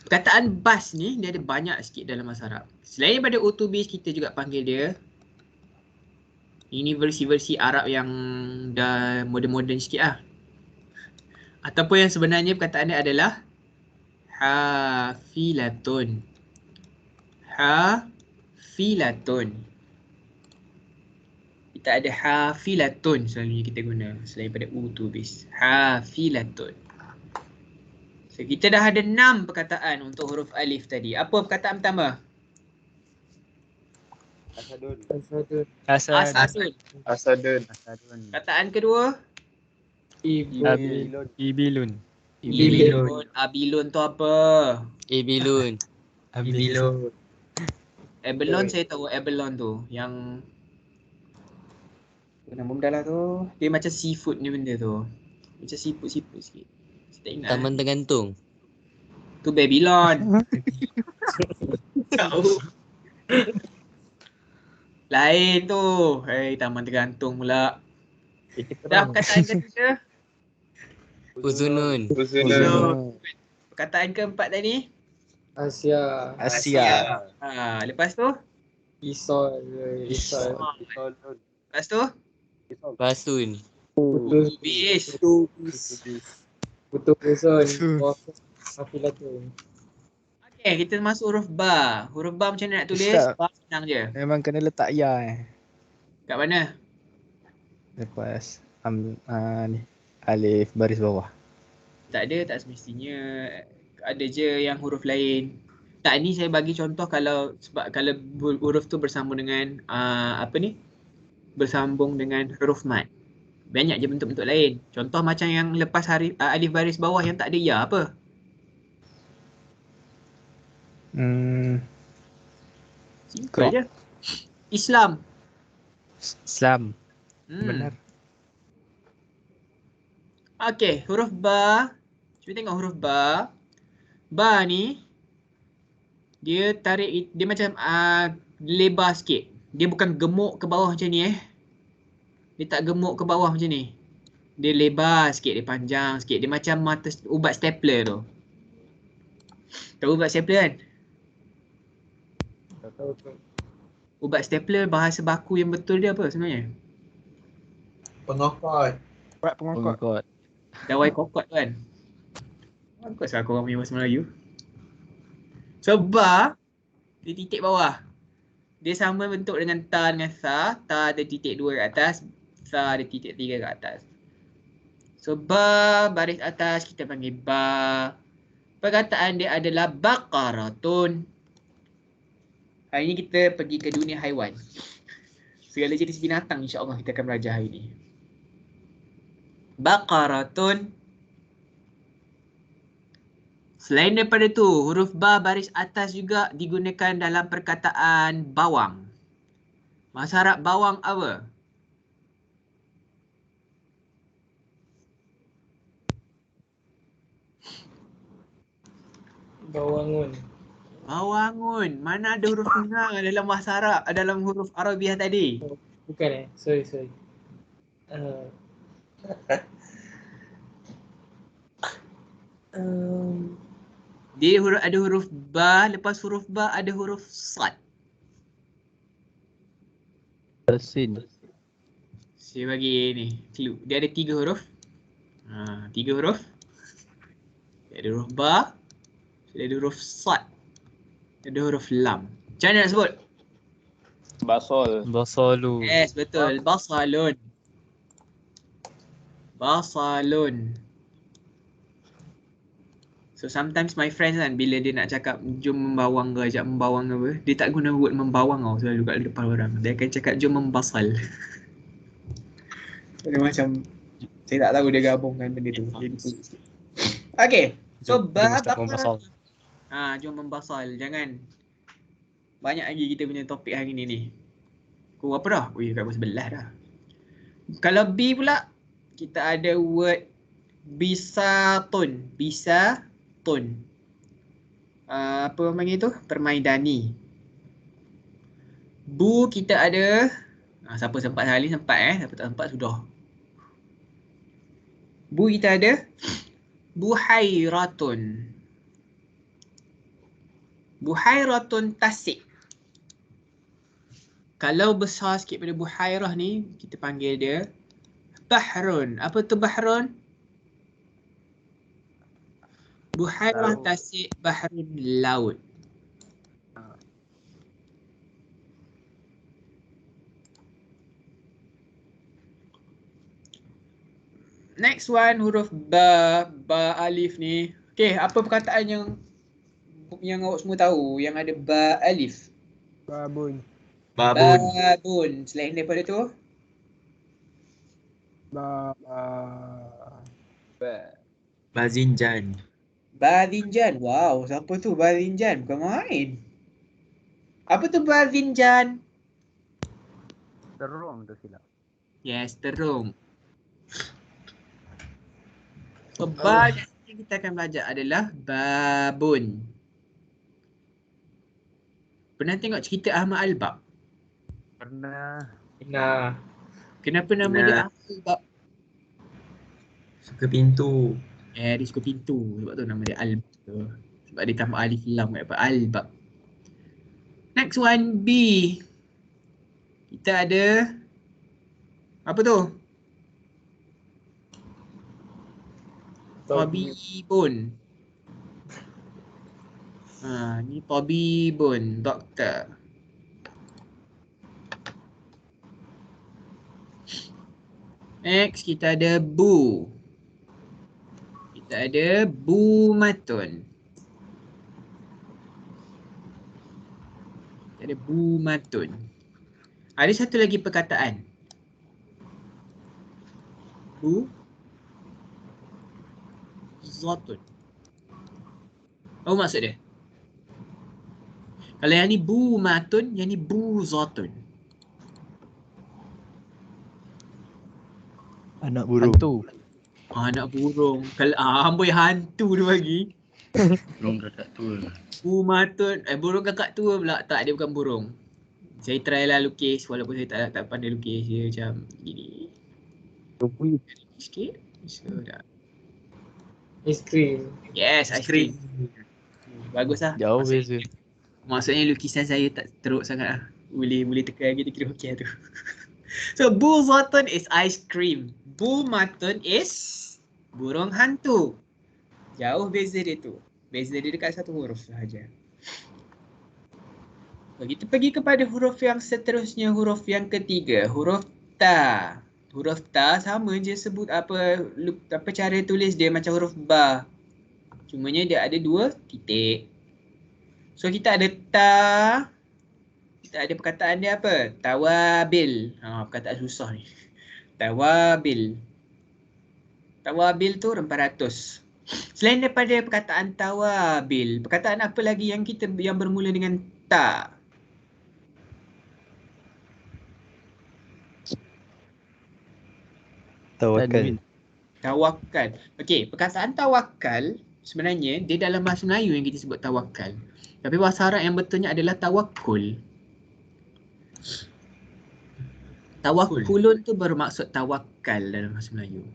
Perkataan bas ni dia ada banyak sikit dalam bahasa Arab. Selain daripada utubis, kita juga panggil dia, ini versi-versi Arab yang dah moden-moden sikit lah. Ataupun yang sebenarnya perkataan dia adalah hafilatun. Hafilatun. Kita ada hafilatun selalunya kita guna selain daripada utubis. Hafilatun. So, kita dah ada 6 perkataan untuk huruf alif tadi. Apa perkataan pertama? Asadun. Perkataan kedua? Ibilun. Abilun tu apa? Ibilun. Abalone saya tahu abalone tu. Yang nama benda lah tu. Dia macam seafood ni benda tu. Macam seafood sikit. Tak ingat. Taman tergantung. Tu Babylon. Tahu. Lain tu. Taman tergantung pula. Dah perkataan ketiga. Uzunun. Perkataan keempat tadi. Asia. Lepas tu? Isol. Lepas tu? Basun. Utubis. Betul Sun. Hafilatun. Okay, kita masuk huruf ba. Huruf ba macam mana nak tulis? Ustaz. Ba senang je. Memang kena letak ya Kat mana? Lepas ni alif baris bawah. Tak ada, tak semestinya. Ada je yang huruf lain. Tak, ni saya bagi contoh kalau huruf tu bersambung dengan bersambung dengan huruf mat. Banyak je bentuk-bentuk lain. Contoh macam yang lepas alif baris bawah yang tak ada ya apa? Simple je. Islam. Benar. Okey, huruf ba. Cuba tengok huruf ba. Ba ni dia tarik, dia macam lebar sikit. Dia bukan gemuk ke bawah macam ni Dia tak gemuk ke bawah macam ni. Dia lebar sikit, dia panjang sikit. Dia macam mata ubat stapler tu. Tahu ubat stapler kan? Tak tahu tu. Ubat stapler bahasa baku yang betul dia apa sebenarnya? Pengokot. Pengokot. Dawai kokot tu kan? Kau salah korang punya bahasa Melayu. So ba, dia titik bawah. Dia sama bentuk dengan ta dengan sa. Ta ada titik 2 kat atas. Sa ada titik 3 kat atas. So ba baris atas kita panggil ba. Perkataan dia adalah baqaratun. Hari ni kita pergi ke dunia haiwan. Segala jenis binatang insya-Allah kita akan belajar hari ni. Baqaratun. Selain daripada tu, huruf ba baris atas juga digunakan dalam perkataan bawang. Bahasa Arab bawang apa? Bawangun. Bawangun. Mana ada huruf nga dalam bahasa Arab, dalam huruf Arabiah tadi? Bukan sorry. Dia ada huruf ba, lepas huruf ba ada huruf sad. Sin. Saya bagi ni clue. Dia ada 3 huruf. 3 huruf. Dia ada huruf ba, dia ada huruf sad, ada huruf lam. Macam mana nak sebut? Basalu. Yes, betul. Basalun. So sometimes my friends kan, bila dia nak cakap jom membawang ke, ajak membawang apa, dia tak guna word membawang tau selalu kat depan orang. Dia akan cakap jom membasal. Dia macam Saya tak tahu dia gabungkan benda tu. Jadi sulit sikit. Okay. So Jom bab start apa? membasal. Jom membasal. Jangan. Banyak lagi kita punya topik hari ni ni. Kau apa dah? Ui, kat pukul 11 dah. Kalau B pula, kita ada word bisatun. Bisatun. Apa orang panggil tu? Permaidani. Bu kita ada, siapa sempat hari ni sempat siapa tak sempat sudah. Bu kita ada buhairatun. Buhairatun tasik. Kalau besar sikit pada buhairah ni, kita panggil dia bahrun. Apa tu bahrun? Buhairah tasik, bahrun laut. Next one, huruf ba, ba alif ni. Okay, apa perkataan yang awak semua tahu yang ada ba alif? Babun. Babun. Selain daripada tu? Bazinjan. Bazinjan. Wow, siapa tu Bazinjan? Bukan main. Apa tu Bazinjan? Terung tu silap. Yes, terung. So, ba yang kita akan belajar adalah babun. Pernah tengok cerita Ahmad Al-Bab? Pernah. Nah, Kenapa nama dia Ahmad Al-Bab? Suka pintu. Dia suka pintu. Sebab tu nama dia Al-Bab. Sebab dia tambah alif lam kat apa? Al-Bab. Next one, B. Kita ada apa tu? Tabibun. Ni tabibun, doktor. Next kita ada bu. Kita ada bumatun. Kita ada bumatun. Ada satu lagi perkataan. Bu zatun. Apa maksud dia? Kalau yang ni bu matun, yang ni bu zatun. Anak burung. Hantu. Anak burung. Kalau amboi hantu dia bagi. Burung kakak tua. Bu matun, burung kakak tua pula. Tak, dia bukan burung. Saya try lah lukis walaupun saya tak pandai lukis. Dia macam gini. Sikit. So dah. ice cream. Yes, ice cream. Bagus lah. Jauh beza. Maksudnya lukisan saya tak teruk sangat lah. Boleh tekan lagi, dia kira okey tu. So, bu zatun is ice cream. Bu matun is burung hantu. Jauh beza dia tu. Beza dia dekat satu huruf sahaja. So, kita pergi kepada huruf yang seterusnya, huruf yang ketiga. Huruf ta. Huruf ta sama je sebut apa cara tulis dia macam huruf ba. Cumanya dia ada 2 titik. So kita ada ta. Kita ada perkataan dia apa? Tawabil. Perkataan susah ni. Tawabil. Tawabil tu rempah ratus. Selain daripada perkataan tawabil, perkataan apa lagi yang bermula dengan ta? Tawakal. Tawakal. Okey, perkataan tawakal sebenarnya dia dalam bahasa Melayu yang kita sebut tawakal. Tapi bahasa Arab yang betulnya adalah tawakul. Tawakulun tu bermaksud tawakal dalam bahasa Melayu.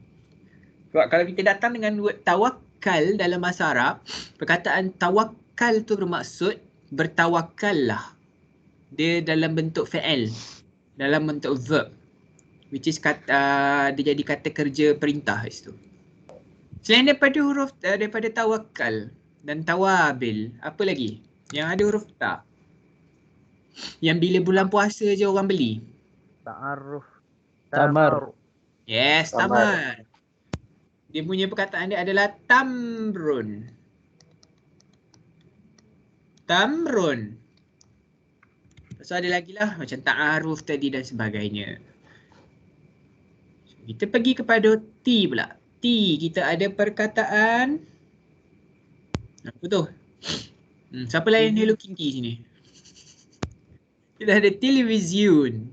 Sebab kalau kita datang dengan word tawakal dalam bahasa Arab, perkataan tawakal tu bermaksud bertawakallah. Dia dalam bentuk fi'il, dalam bentuk verb. Which is dia jadi kata kerja perintah kat situ. Selain daripada huruf daripada tawakal dan tawabil, apa lagi? Yang ada huruf ta. Yang bila bulan puasa je orang beli. Ta'aruf. Tamar. Yes, tamar. Dia punya perkataan dia adalah tamrun. Tamrun. So ada lagi lah macam ta'aruf tadi dan sebagainya. Kita pergi kepada T pula. T, kita ada perkataan. Apa tu? Siapa lain Hello Kitty sini? Kita ada television.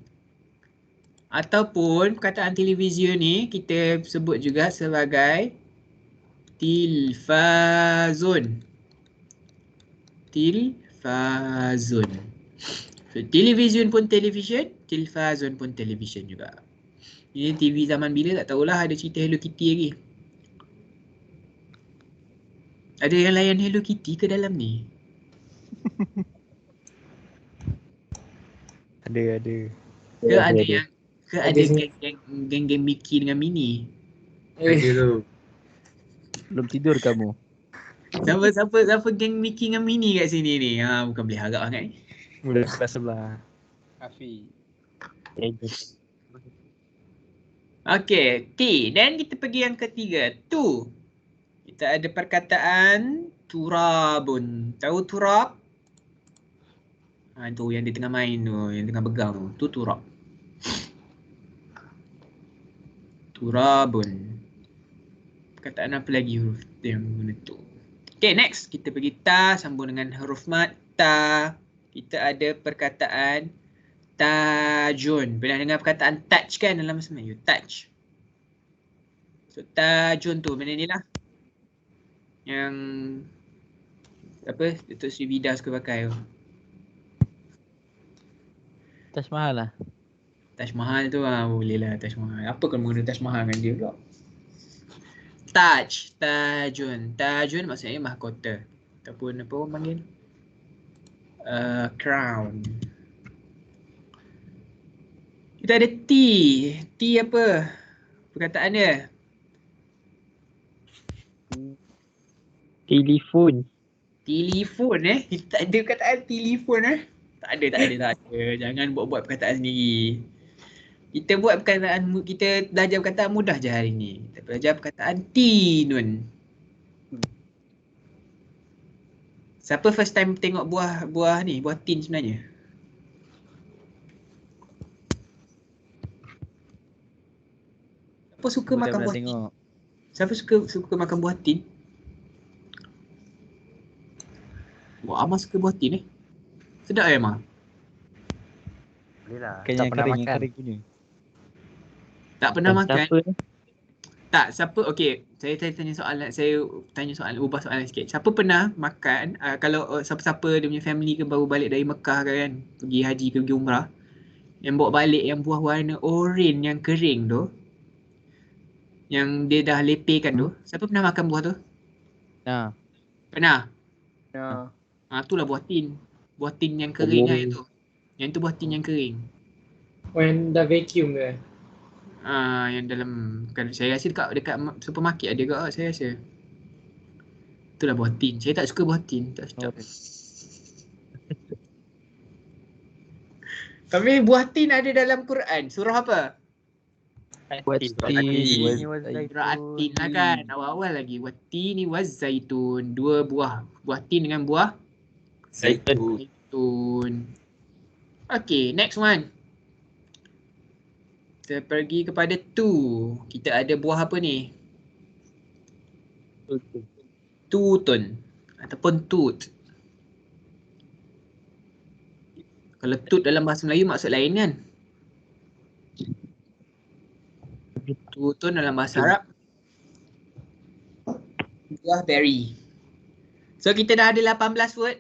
Ataupun perkataan television ni kita sebut juga sebagai tilfazun. Tilfazun. So, television pun television, tilfazun pun television juga. Ini TV zaman bila tak tahulah, ada cerita Hello Kitty lagi. Ada yang layan Hello Kitty ke dalam ni? Ada. Ke ada yang Ada ada sini. geng-geng Mickey dengan Minnie? Ada tu. Belum tidur kamu. Siapa geng Mickey dengan Minnie kat sini ni? Bukan boleh harap sangat ni. Budak kelas sebelah. Hafiz. Okay, T. Dan kita pergi yang ketiga, tu. Kita ada perkataan turabun. Tahu turab? Tu yang dia tengah main tu, yang tengah pegang tu. Tu turab. Turabun. Perkataan apa lagi huruf yang guna tu? Okay, next. Kita pergi ta, sambung dengan huruf mat. Ta. Kita ada perkataan tajun. Pernah dengar perkataan touch kan dalam bahasa Melayu? Touch. So, tajun tu benda ni lah. Yang apa? Datuk Sri Vida suka pakai tu. Taj Mahal lah. Taj Mahal tu boleh lah Taj Mahal. Apa kau menggunakan Taj Mahal dengan dia pula? Taj, tajun. Tajun maksudnya mahkota. Ataupun apa orang panggil? Crown. Kita ada T. T apa? Perkataan dia. Telefon. Telefon Kita tak ada perkataan telefon Tak ada. Jangan buat-buat perkataan sendiri. Kita buat perkataan, kita belajar perkataan mudah je hari ni. Kita belajar perkataan tinun. Siapa first time tengok buah ni, buah tin sebenarnya? Siapa suka Aku tak makan pernah buah tin? tengok. Siapa suka makan buah tin? Wah, Amar suka buah tin Sedap Amar? Boleh lah. Kan Tak yang pernah kering, yang makan. kering punya. Tak pernah makan? Siapa ni? Tak, siapa, okey, saya tanya soalan, ubah soalan sikit. Siapa pernah makan, kalau siapa-siapa dia punya family ke baru balik dari Mekah ke kan, pergi haji ke pergi umrah, yang bawa balik yang buah warna oren yang kering tu, yang dia dah lepehkan tu, siapa pernah makan buah tu? Nah, Pernah? Ya. Itulah buah tin. Buah tin yang kering yang tu. Yang tu buah tin yang kering. When dah vacuum ke? Yang dalam, kan saya rasa dekat supermarket ada ke saya rasa. Itulah buah tin. Saya tak suka buah tin, tak sedap. Tapi buah tin ada dalam Quran. Surah apa? Watini Surah At-Tin lah kan. Awal-awal lagi. Wattini wazzaitun. Dua buah. Buah tin dengan buah zaitun. Okay, next one. Kita pergi kepada tu. Kita ada buah apa ni? Tutun. Ataupun tut. Kalau tut dalam bahasa Melayu maksud lain kan? Tutun dalam bahasa Arab buah berry. So kita dah ada 18 word.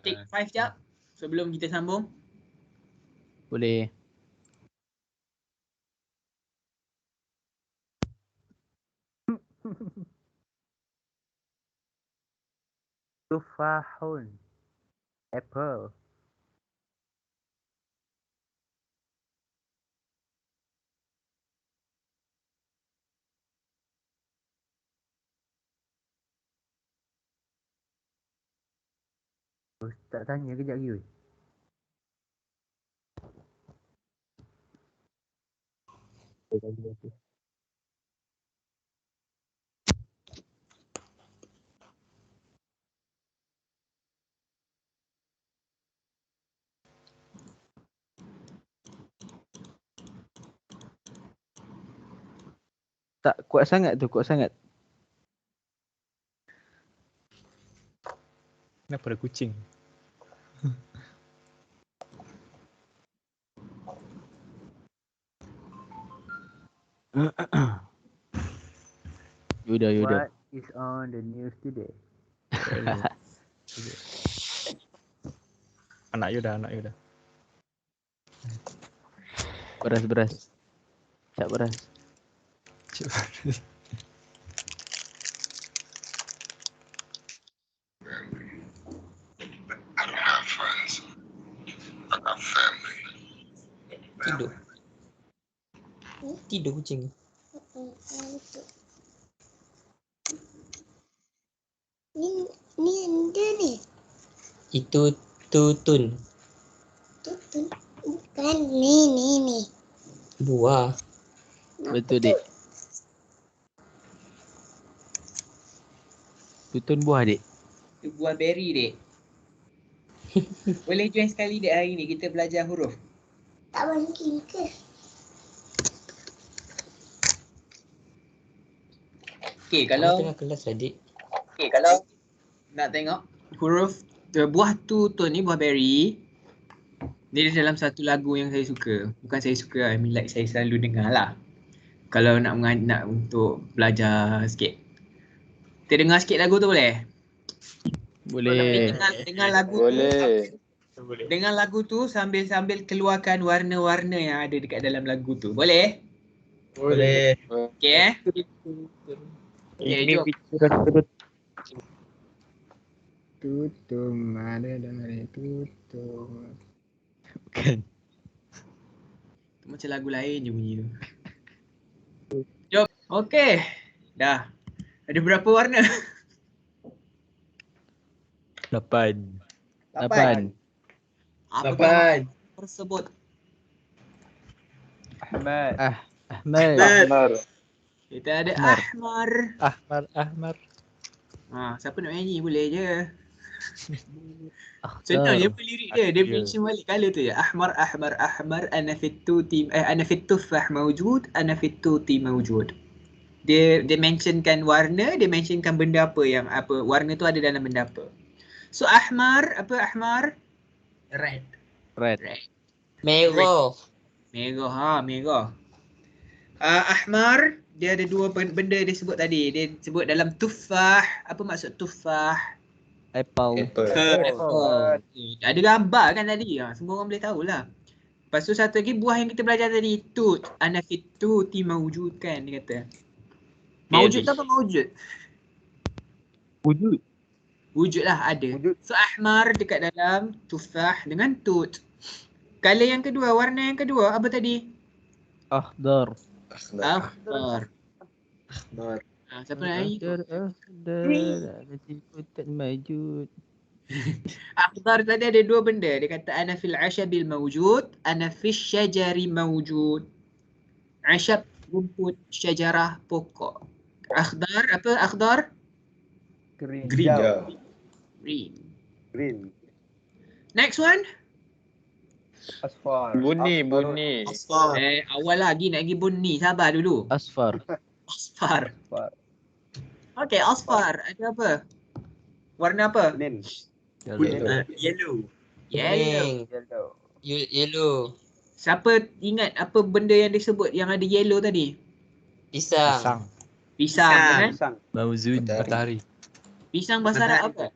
Take 5 sekejap sebelum kita sambung. boleh. Tufahun. Apple. Tak tanya kejap lagi weh. Tak kuat sangat tu, kuat sangat. Kenapa ada kucing? Yuda. What is on the news today? Anak Yuda. Beras. Tak beras. Tidur. Tidur kucing. Ni dia ni. Itu tutun. Tutun. Bukan ni. Buah. Betul, Dik. Tutun buah, Dik. Itu buah berry, Dek. Boleh join sekali, Dek, hari ni. Kita belajar huruf. Tak mungkin ke? Okay, Kalau kalau tengah kelas adik. nak tengok huruf buah tutun ni, buah berry. Dia dalam satu lagu yang saya suka. Bukan saya suka, I mean like saya selalu dengar lah. Kalau nak untuk belajar sikit. Kita dengar sikit lagu tu boleh? Boleh. Dengar lagu Boleh. tu. Dengar lagu tu sambil keluarkan warna-warna yang ada dekat dalam lagu tu. Boleh? Boleh. Okay Okay, jom. Tutung ada dari tutung. Bukan. Macam lagu lain je bunyi tu. Jom. Okay. Dah. Ada berapa warna? 8. Apa tersebut? Ahmad. Kita ada Ahmar. Ahmar. Siapa nak nyanyi boleh je. Akhtar. Senang je lirik dia. Dia mention balik colour tu je. Ahmar. Ana fit tuffah mawjud. Ana fit tuti mawjud. Dia mentionkan warna, dia mentionkan benda apa warna tu ada dalam benda apa. So ahmar, apa ahmar? Red. Merah. Merah. Ahmar, dia ada dua benda dia sebut tadi. Dia sebut dalam tuffah. Apa maksud tuffah? Apple. Ada gambar kan tadi. Semua orang boleh tahulah. Lepas tu satu lagi buah yang kita belajar tadi, tut. Ana fit tuti mawjud kan dia kata. Mawjud apa mawjud? Wujud lah, ada. So ahmar dekat dalam tuffah dengan tut. Color yang kedua, warna yang kedua apa tadi? Akhdar. Siapa nak nyanyi? Akhdar tadi ada dua benda. Dia kata ana fil ashabil mawjud, ana fil syajari mawjud. Ashab rumput, syajarah pokok. Akhdar apa akhdar? Green. Next one. Asfar. Bunyi. Asfar. Awal lagi nak pergi bunyi. Sabar dulu. Asfar. Okay, asfar. Ada apa? Warna apa? Yellow. Yellow. Siapa ingat apa benda yang disebut yang ada yellow tadi? Pisang. Pisang. Mauzun. Matahari. Pisang bahasa Arab apa?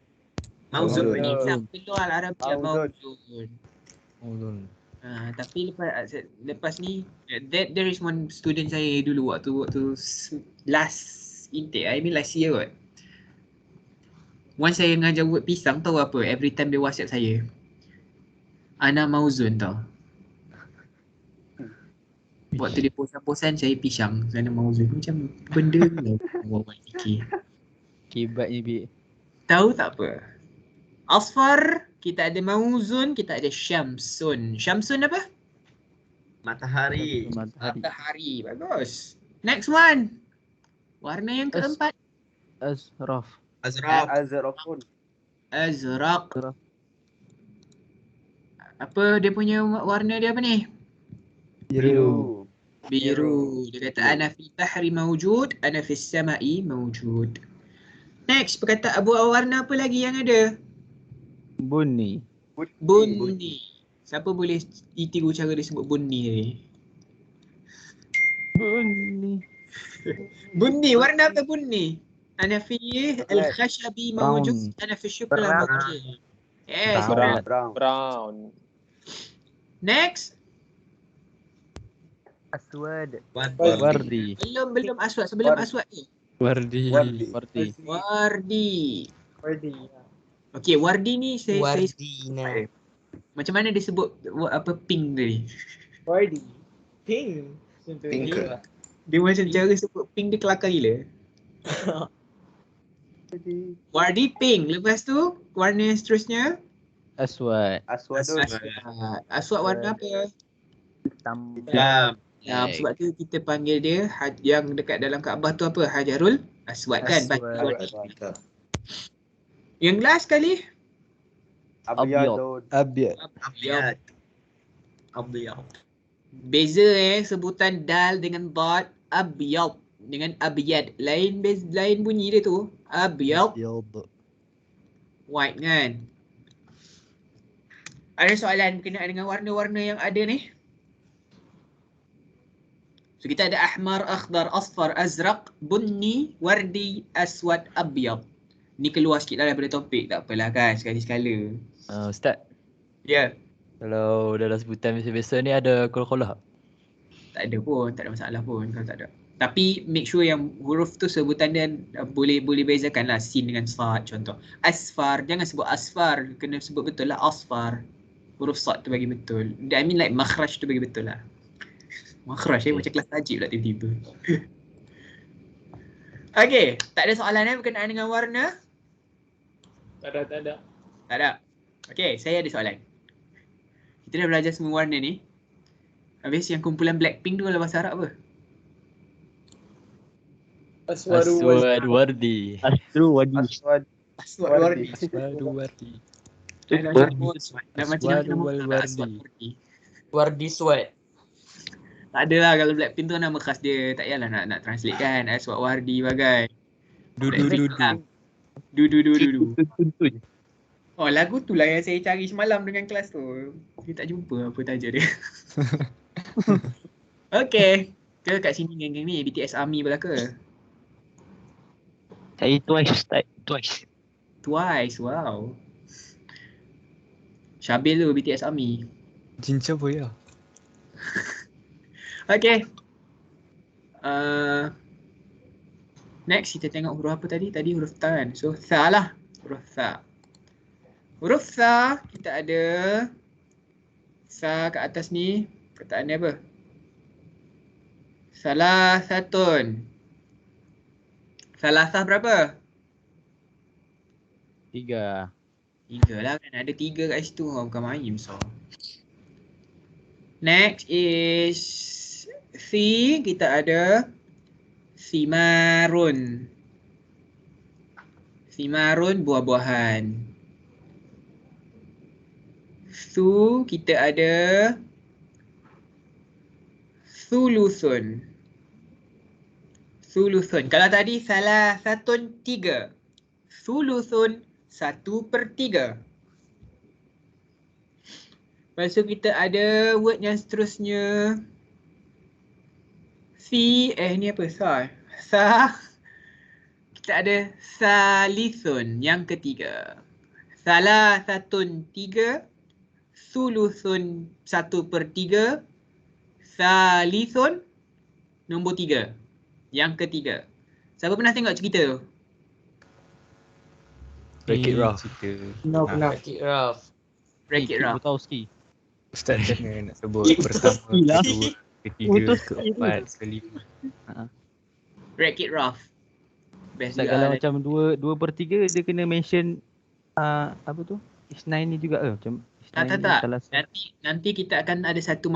Mauzun. Pisang keluar Arabia mauzun. Tapi lepas ni there is one student saya dulu waktu last intake, I mean last year kot. Once saya mengajar buat pisang, tahu apa? Every time dia WhatsApp saya, ana mauzun tau. Waktu dia posan saya pisang, ana mauzun. Macam benda ni awal fikir. Kibatnya bi. Tahu tak apa? Asfar, kita ada mauzun, kita ada syamsun. Syamsun apa? Matahari. Matahari. Bagus. Next one. Warna yang keempat. Azraf. Azraq. Apa dia punya warna dia apa ni? Biru. Biru. Dia kata ana fil bahri mawjud, ana fis sama'i mawjud. Next, perkataan warna apa lagi yang ada? Bunni. Bunni. Siapa boleh tiru cara dia sebut bunni tadi? Bunni. Bunni, warna apa bunni? Ana fi al-khashabi mawjud, ana fi syukla mawjud. Yes, Brown. Next. Aswad. Wardi. Belum aswad, sebelum aswad ni. Wardi. Wardi. Wardi. Okey, wardi ni saya Wardina. macam mana dia sebut apa pink tadi? Wardi. Pink. Pink ke? Dia macam cara sebut pink dia kelakar gila. Wardi pink. Lepas tu warna yang seterusnya Aswad. aswad warna apa? Hitam. Sebab tu kita panggil dia yang dekat dalam Kaabah tu apa? Hajarul Aswad kan? Aswad. Yang last kali Abyad. beza sebutan dal dengan dad. Abyad dengan abyad lain bunyi dia tu. Abyad white kan. Ada soalan berkenaan dengan warna-warna yang ada ni? So kita ada ahmar, akhdar, asfar, azraq, bunni, wardi, aswad, abyad. Ni keluar sikit lah daripada topik, tak apalah kan, sekali-sekala. Ustaz, Ya, kalau dalam sebutan biasa-biasa ni ada kol-kolah? tak ada pun, tak ada masalah pun kalau tak ada. Tapi make sure yang huruf tu sebutan dia boleh bezakan lah, sin dengan sad contoh. Asfar, jangan sebut asfar, kena sebut betul lah asfar. Huruf sad tu bagi betul. I mean like makhraj tu bagi betul lah. Makhraj macam kelas tajib lah tiba-tiba. Okay, tak ada soalan berkenaan dengan warna? Tak ada. Tak ada. Okay, saya ada soalan. Kita dah belajar semua warna ni. Habis yang kumpulan Blackpink tu kalau bahasa Arab apa? Aswad Wardi. Aswad Wardi. Dah macam nama Wardi. Wardi Swat. Tak ada lah kalau Blackpink tu nama khas dia. Tak payahlah nak translate kan. Aswad Wardi bagai. Du. Oh, lagu tu lah yang saya cari semalam dengan kelas tu. Saya tak jumpa apa tajuk dia. Okay. Ke kat sini geng-geng ni BTS Army pula ke? Saya Twice. Twice, wow. Syabil tu BTS Army. Jinca boya. Okay. Next kita tengok huruf apa tadi? Tadi huruf ta kan? So tha lah. Huruf tha. Huruf tha kita ada tha kat atas ni. Perkataan dia apa? Salasatun. Salasah berapa? 3. 3 lah kan. Ada 3 kat situ. Bukan main so. Next is si. Kita ada simarun. Simarun buah-buahan. Su kita ada sulusun. Sulusun. Kalau tadi salah satun 3. Sulusun 1/3. Lepas tu kita ada word yang seterusnya. Ni apa? Sa. Kita ada salisun yang ketiga. Salah satun 3. Sulusun 1/3. Salisun nombor 3. Yang ketiga. Siapa pernah tengok cerita tu? Wreck-It Ralph. No, pernah. Wreck-It Ralph. Wreck-It Ralph. Butowski. Ustaz jangan nak sebut pertama, kedua, ketiga, keempat, kelima. Wreck-It Ralph. Best Ustaz kalau macam 2/3 dia kena mention apa tu? Isnain ni juga ke? Macam Tak. Nanti kita akan ada satu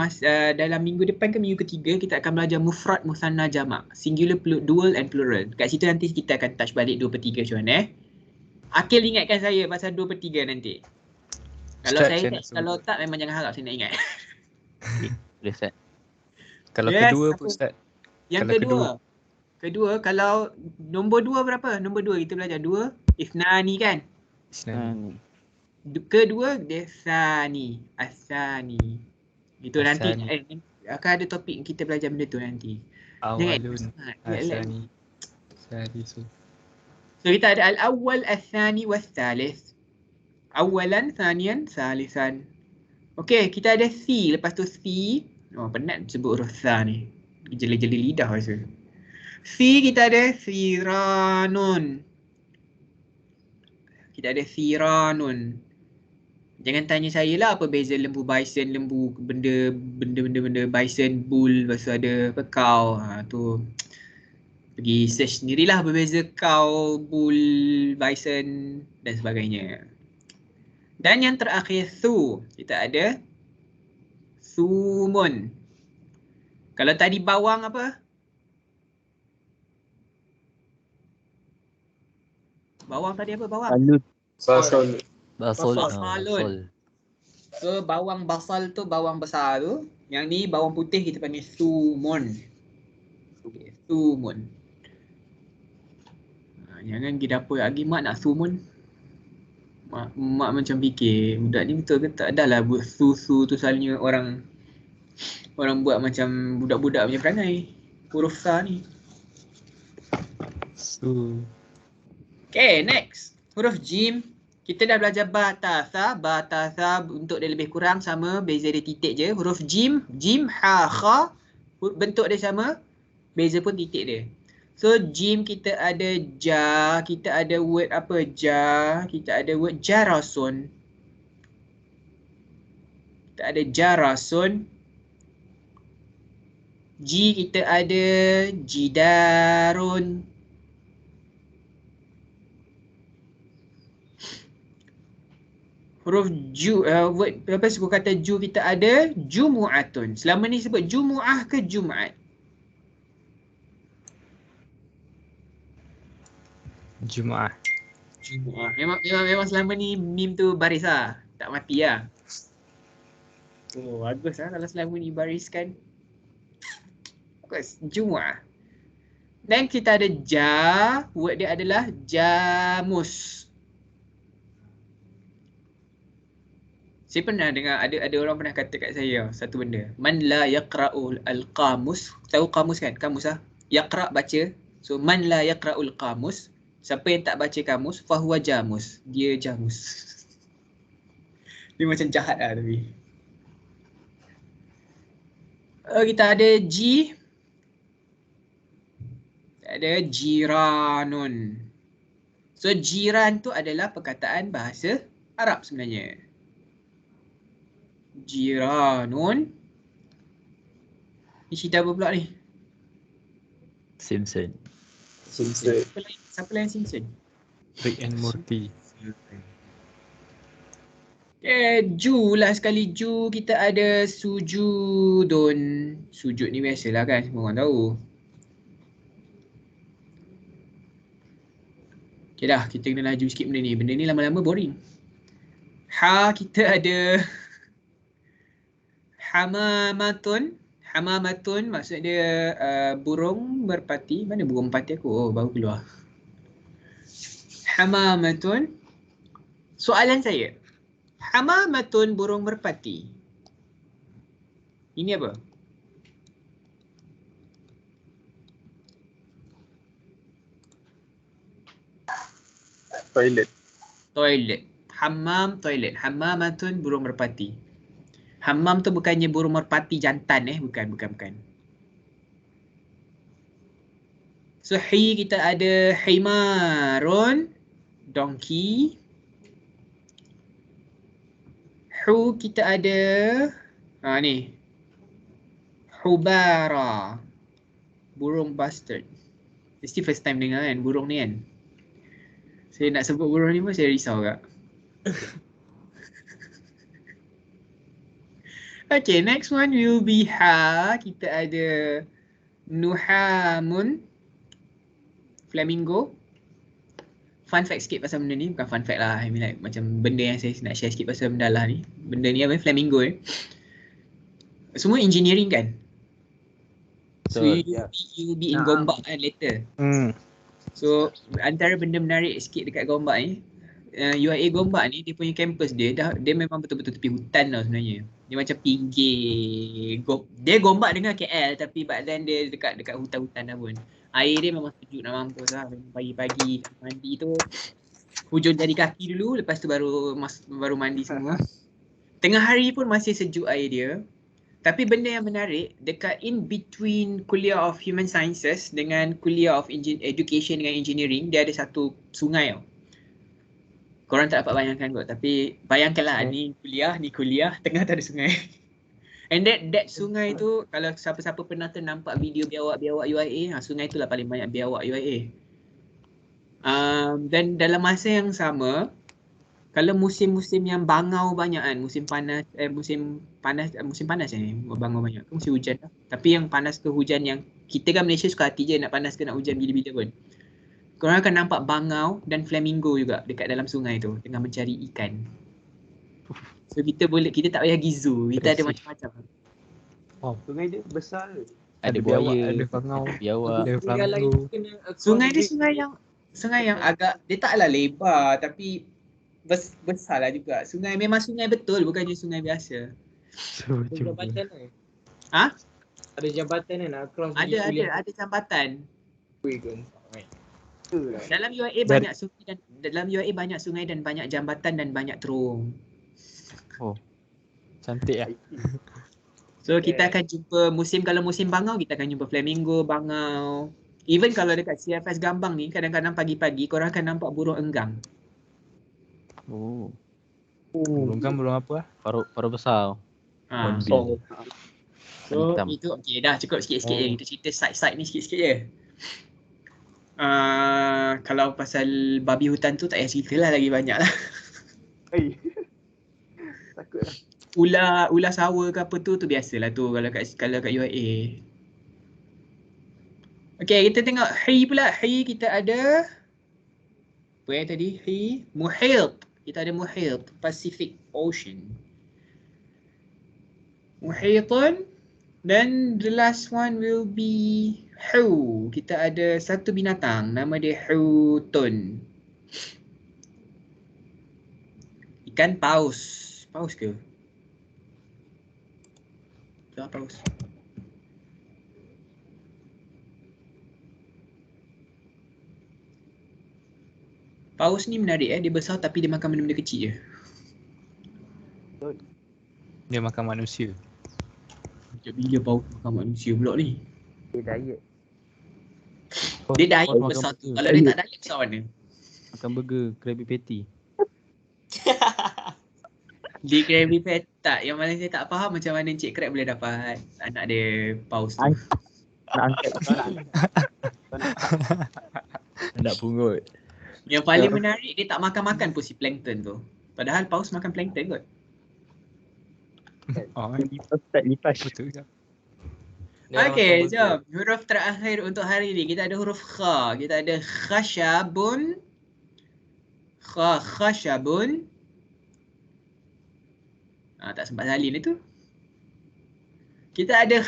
dalam minggu depan ke minggu ketiga kita akan belajar mufrad, musanna, jamak, singular, dual and plural. Kat situ nanti kita akan touch balik 2/3 macam mana Akil ingatkan saya pasal 2/3 nanti. Kalau Ustaz, kalau tak memang jangan harap saya nak ingat. Boleh Ustaz. Kalau Yes, kedua apa? apa Ustaz? Yang Kalau kedua, kalau nombor 2 berapa? Nombor 2 kita belajar 2 ithnani kan? Isnan. Kedua dia sani, asani. Itu nanti Asani. akan ada topik kita belajar benda tu nanti. Awalun. Jangan. Asani. Salisu. So kita ada al-awwal, al-thani was-thalith. Awalan, thaniyan, salisan. Okey, kita ada C. Lepas tu C. Oh, penat sebut huruf tha ni. Jeli-jeli lidah rasa. C kita ada siranun. Kita ada siranun. Jangan tanya saya lah apa beza lembu bison, lembu benda bison, bull, lepas tu ada apa cow. Tu pergi search sendirilah berbeza cow, bull, bison dan sebagainya. Dan yang terakhir su, kita ada sumun. Kalau tadi bawang apa? Bawang tadi apa bawang? Salut. Basal. Basalun. So bawang basal tu bawang besar tu. Yang ni bawang putih kita panggil sumun. Okay, sumun. Jangan pergi dapur lagi mak nak sumun. Mak macam fikir budak ni betul ke tak? Adalah buat susu tu selalunya orang buat macam budak-budak punya perangai. Huruf sa ni. Okay, next. Huruf jim. Kita dah belajar batasa. Batasa untuk dia lebih kurang sama. Beza dia titik je. Huruf jim. Jim, ha, kha. Bentuk dia sama. Beza pun titik dia. So, jim kita ada ja. Kita ada word apa? Ja. Kita ada word jarasun. Kita ada jarasun. Ji kita ada jidarun. Huruf ju, word apa sebut kata ju kita ada jumu'atun. Selama ni sebut jumu'ah ke jum'at? Jumaah. Jumu'ah. Memang selama ni meme tu baris lah. Tak mati lah. Oh, bagus lah kalau selama ni bariskan. Bagus. Jumu'ah. Dan kita ada ja. Word dia adalah jamus. Saya pernah dengar ada orang pernah kata kat saya satu benda. Man la yaqra'ul al-qamus. Tahu qamus kan? Kamus lah. Yaqra' baca. So man la yaqra'ul qamus. Siapa yang tak baca kamus, fahuwa jamus. Dia jamus. Dia macam jahat lah tapi. Kita ada ji. Ada jiranun. So jiran tu adalah perkataan bahasa Arab sebenarnya. Jiranun. Ni cerita apa pula ni? Simpson. Siapa lain Simpson? Rick and Morty. Ju lah sekali ju. Kita ada sujudun. Sujud ni biasalah kan, semua orang tahu. Okay dah, kita kena laju sikit benda ni. Benda ni lama-lama boring. Ha, kita ada hamamatun. Hamamatun maksud dia burung merpati. Mana burung merpati aku? Oh, baru keluar. Hamamatun. Soalan saya. Hamamatun burung merpati. Ini apa? Toilet. Toilet. Hammam, toilet. Hamamatun burung merpati. Hammam tu bukannya burung merpati jantan bukan. So hi kita ada himarun, donkey. Hu kita ada ni. Hubara. Burung bastard. Mesti first time dengar kan burung ni kan. Saya nak sebut burung ni pun saya risau agak. Okay, next one will be ha. Kita ada nuhamun, flamingo. Fun fact sikit pasal benda ni. Bukan fun fact lah. I mean like macam benda yang saya nak share sikit pasal benda lah ni. Benda ni apa? Flamingo Semua engineering kan? So you'll be in Gombak kan later. So antara benda menarik sikit dekat Gombak ni, UIA Gombak ni dia punya kampus dia memang betul-betul tepi hutan tau sebenarnya. Dia macam pinggir dia Gombak dengan KL tapi badan dia dekat hutan-hutan dah pun. Air dia memang sejuk nak mampus lah. Pagi-pagi mandi tu hujung jari kaki dulu, lepas tu baru mandi semua. Tengah hari pun masih sejuk air dia. Tapi benda yang menarik, dekat in between kuliah of Human Sciences dengan kuliah of Education dengan Engineering, dia ada satu sungai tau. Korang tak dapat bayangkan kot, tapi bayangkanlah ni kuliah, tengah tu ada sungai. And that sungai tu, kalau siapa-siapa pernah nampak video biawak-biawak UIA, sungai tu lah paling banyak biawak UIA. Dan dalam masa yang sama, kalau musim-musim yang bangau banyak kan, musim panas ni bangau banyak, musim hujan lah. Tapi yang panas ke hujan yang kita kan Malaysia suka hati je nak panas ke nak hujan bila-bila pun. Korang akan nampak bangau dan flamingo juga dekat dalam sungai tu tengah mencari ikan. So kita tak payah pergi zoo, kita ada macam-macam. Sungai dia besar ke? Ada buaya, ada bangau, biawak, ada flamingo. Sungai dia sungai yang agak, dia taklah lebar tapi besar lah juga. Memang sungai betul, bukannya sungai biasa. Ada jambatan kan? Ada jambatan kan nak cross ada jambatan. Dalam UIA banyak sungai dan banyak jambatan dan banyak terowong. Oh. Cantik lah. So kita akan jumpa kalau musim bangau kita akan jumpa flamingo, bangau. Even kalau dekat CFS Gambang ni kadang-kadang pagi-pagi korang akan nampak burung enggang. Burung apa lah? Paruh besar. So itu okey dah, cukup sikit-sikit je. Kita cerita side-side ni sikit-sikit je. Kalau pasal babi hutan tu tak payah cerita lah, lagi banyak lah. Takut lah. Ular sawa ke apa tu biasalah tu kalau kat UIA. Okey, kita tengok Hi pula. Hi kita ada apa yang tadi? Hi Muhit. Kita ada Muhit, Pacific Ocean. Muhitun. Dan the last one will be Hu. Kita ada satu binatang, nama dia Hutun. Ikan paus. Paus ke? Tak paus. Paus ni menarik dia besar tapi dia makan benda-benda kecil je. Dia makan manusia. Bila paus makan manusia pula ni? Dia diet. Dia diet besar tu. Kalau dia tak diet besar mana? Makan burger Krabby Patty. Di Krabby Patty tak. Yang mana saya tak faham macam mana Encik Crab boleh dapat anak dia paus tu. Nak angkat. Nak pungut. Yang paling menarik dia tak makan-makan pun si plankton tu. Padahal paus makan plankton kot. Lipas. Betul ke? Okey, jom. Huruf terakhir untuk hari ni. Kita ada huruf kha. Kita ada khashabun. Khashabun. Tak sempat salin itu. Kita ada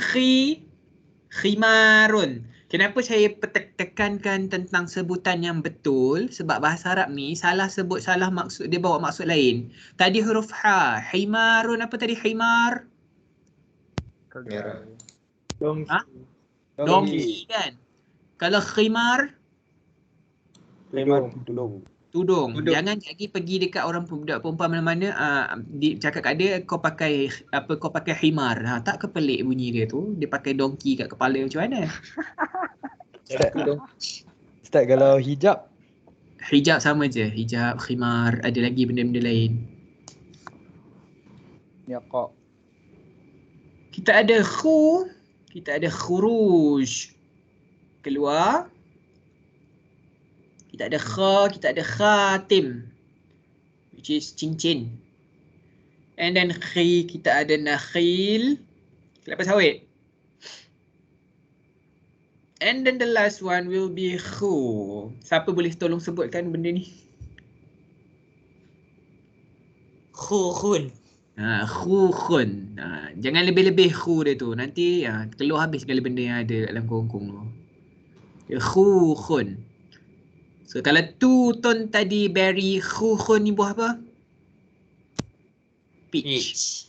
khimarun. Kenapa saya tekankan tentang sebutan yang betul? Sebab bahasa Arab ni salah sebut salah maksud, dia bawa maksud lain. Tadi huruf ha, himarun apa tadi himar? Merah. Donkey kan? Kalau khimar? Tudung. Jangan lagi pergi dekat orang budak perempuan mana-mana cakap kat dia kau pakai himar. Tak ke pelik bunyi dia tu? Dia pakai donkey kat kepala macam mana? Ustaz kalau hijab? Hijab sama je. Hijab, khimar, ada lagi benda-benda lain. Niqab. Kita ada kita ada khuruj. Keluar. Kita ada kita ada khatim, which is cincin. And then kita ada nakhil, kelapa sawit. And then the last one will be khu. Siapa boleh tolong sebutkan benda ni? Khun. Khukhun. Jangan lebih-lebih khu dia tu. Nanti keluar habis segala benda yang ada dalam kongkong tu. Khukhun. So kalau tu ton tadi berry, khukhun ni buah apa? Peach.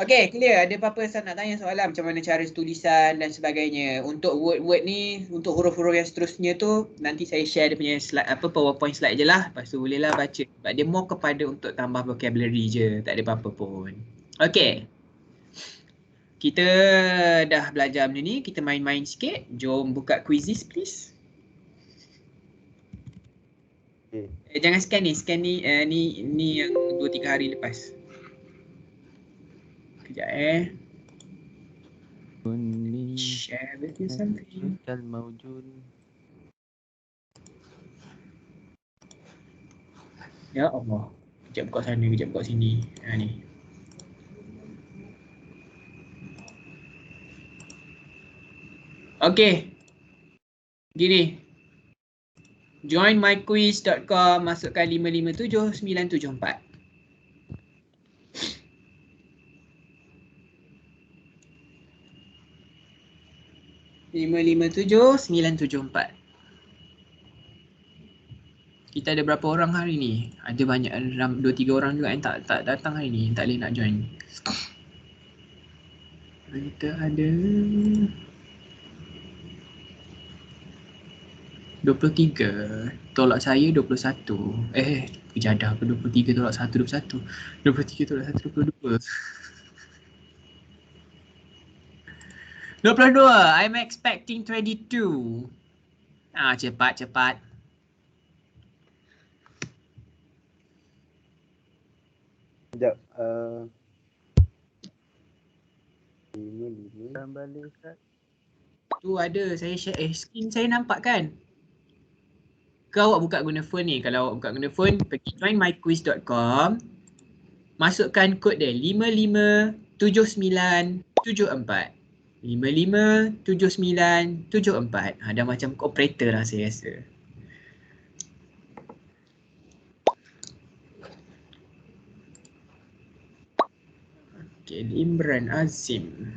Okay, clear. Ada apa-apa saya nak tanya soalan macam mana cara tulisan dan sebagainya. Untuk word-word ni, untuk huruf-huruf yang seterusnya tu, nanti saya share dia punya slide, PowerPoint slide je lah. Lepas tu bolehlah baca. Sebab dia more kepada untuk tambah vocabulary je. Tak ada apa-apa pun. Okay. Kita dah belajar benda ni. Kita main-main sikit. Jom buka quizzes please. Jangan scan ni. Scan ni, ni yang 2-3 hari lepas. Sekejap share with you something. Ya Allah. Kejap buka sana, kejap buka sini. Ni. Okay. Gini. Joinmyquiz.com, masukkan 557974. 557974. Kita ada berapa orang hari ni? Ada banyak, 2-3 orang juga yang tak datang hari ni, tak boleh nak join. Kita ada 23. Tolak saya 21. Kejadah ke 23 tolak 1 21. 23 tolak 1 22. 22. I'm expecting 22. Cepat. Sekejap. 5. Balik Ustaz. Tu ada, saya share. Screen saya nampak kan? Kau awak buka guna phone ni. Kalau awak buka guna phone, pergi joinmyquiz.com. Masukkan kod dia 557974. 557974. Dah macam operator lah saya rasa. Okay, Imran Azim.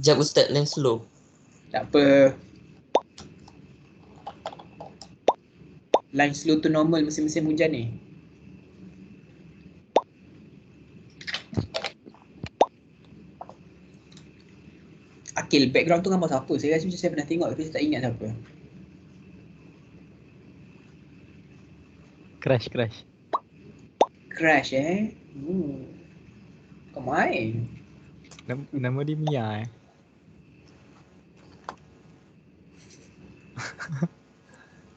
Sekejap Ustaz, line slow. Tak apa. Line slow tu normal musim-musim hujan ni. Akil, background tu gambar siapa? Saya rasa macam saya pernah tengok tapi saya tak ingat siapa. Crash Kau main. Nama dia Mia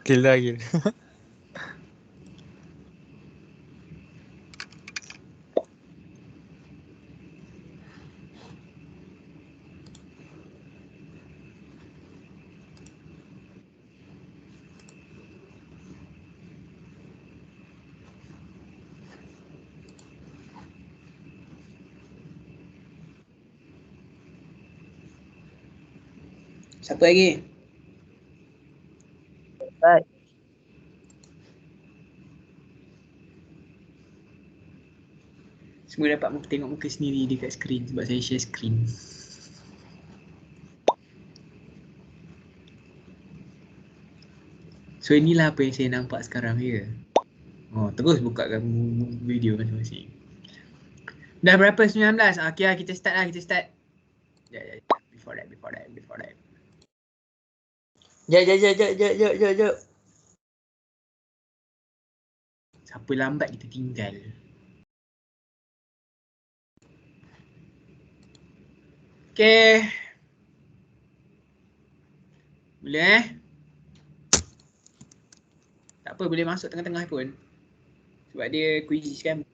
Gila. Siapa lagi? Baik. Semua dapat tengok muka sendiri dekat skrin sebab saya share skrin. So inilah apa yang saya nampak sekarang ya. Terus buka video masing-masing. Dah berapa? 19? Okay lah, kita start. Before that. Jap. Siapa lambat kita tinggal. Okay. Boleh Tak apa, boleh masuk tengah-tengah pun. Sebab dia quiz kan.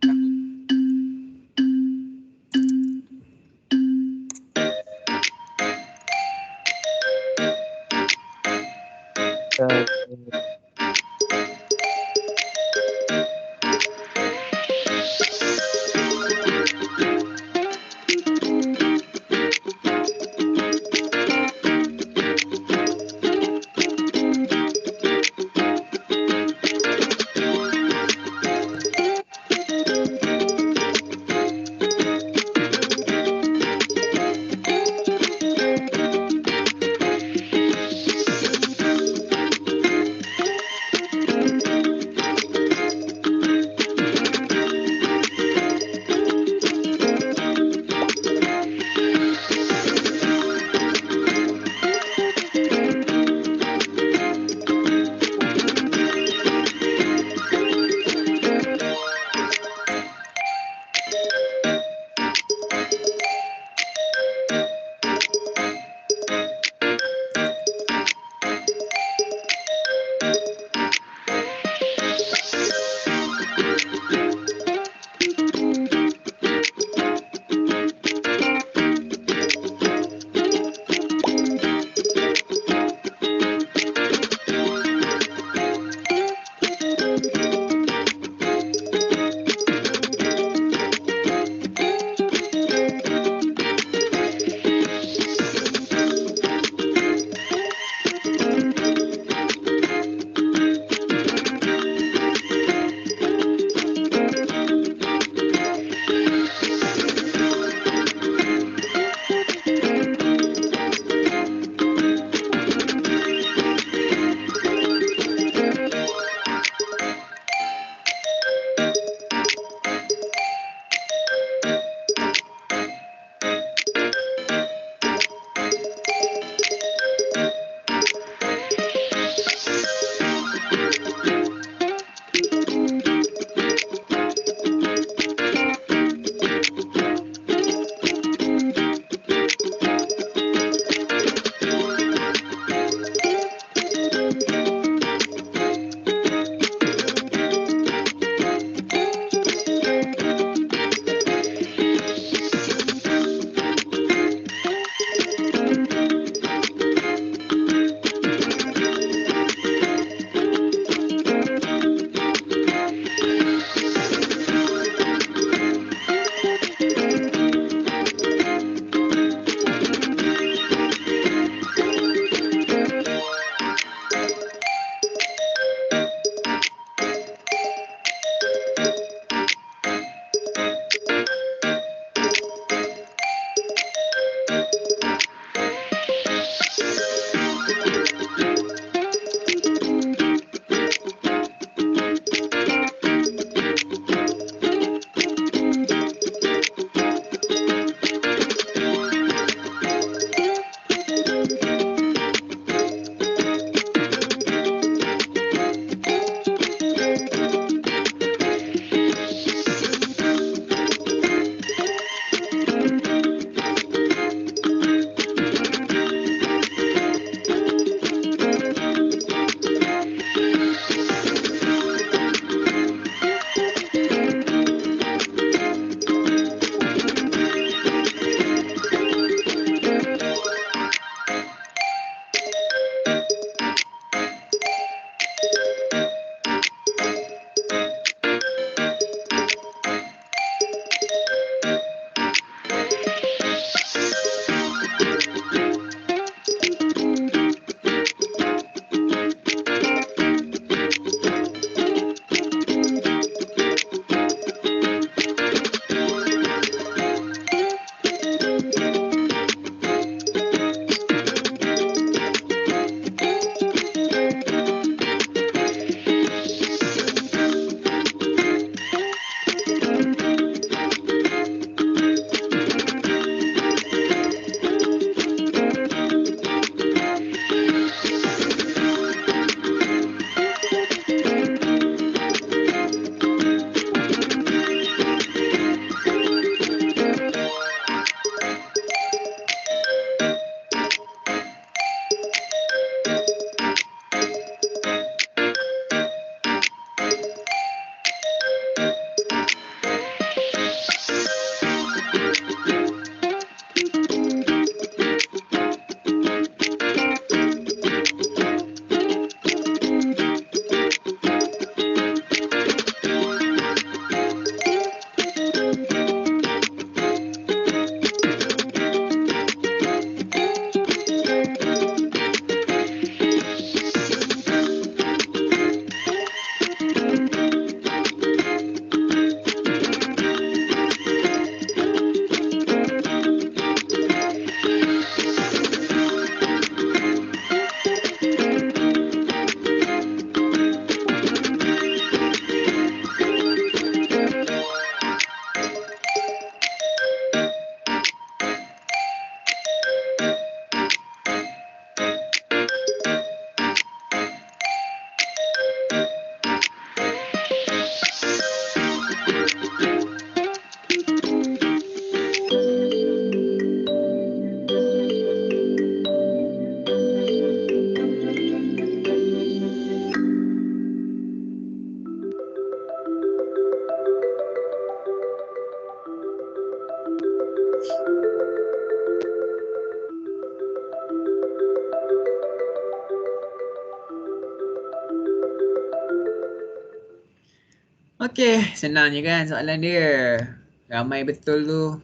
Okey, senang je kan soalan dia. Ramai betul tu.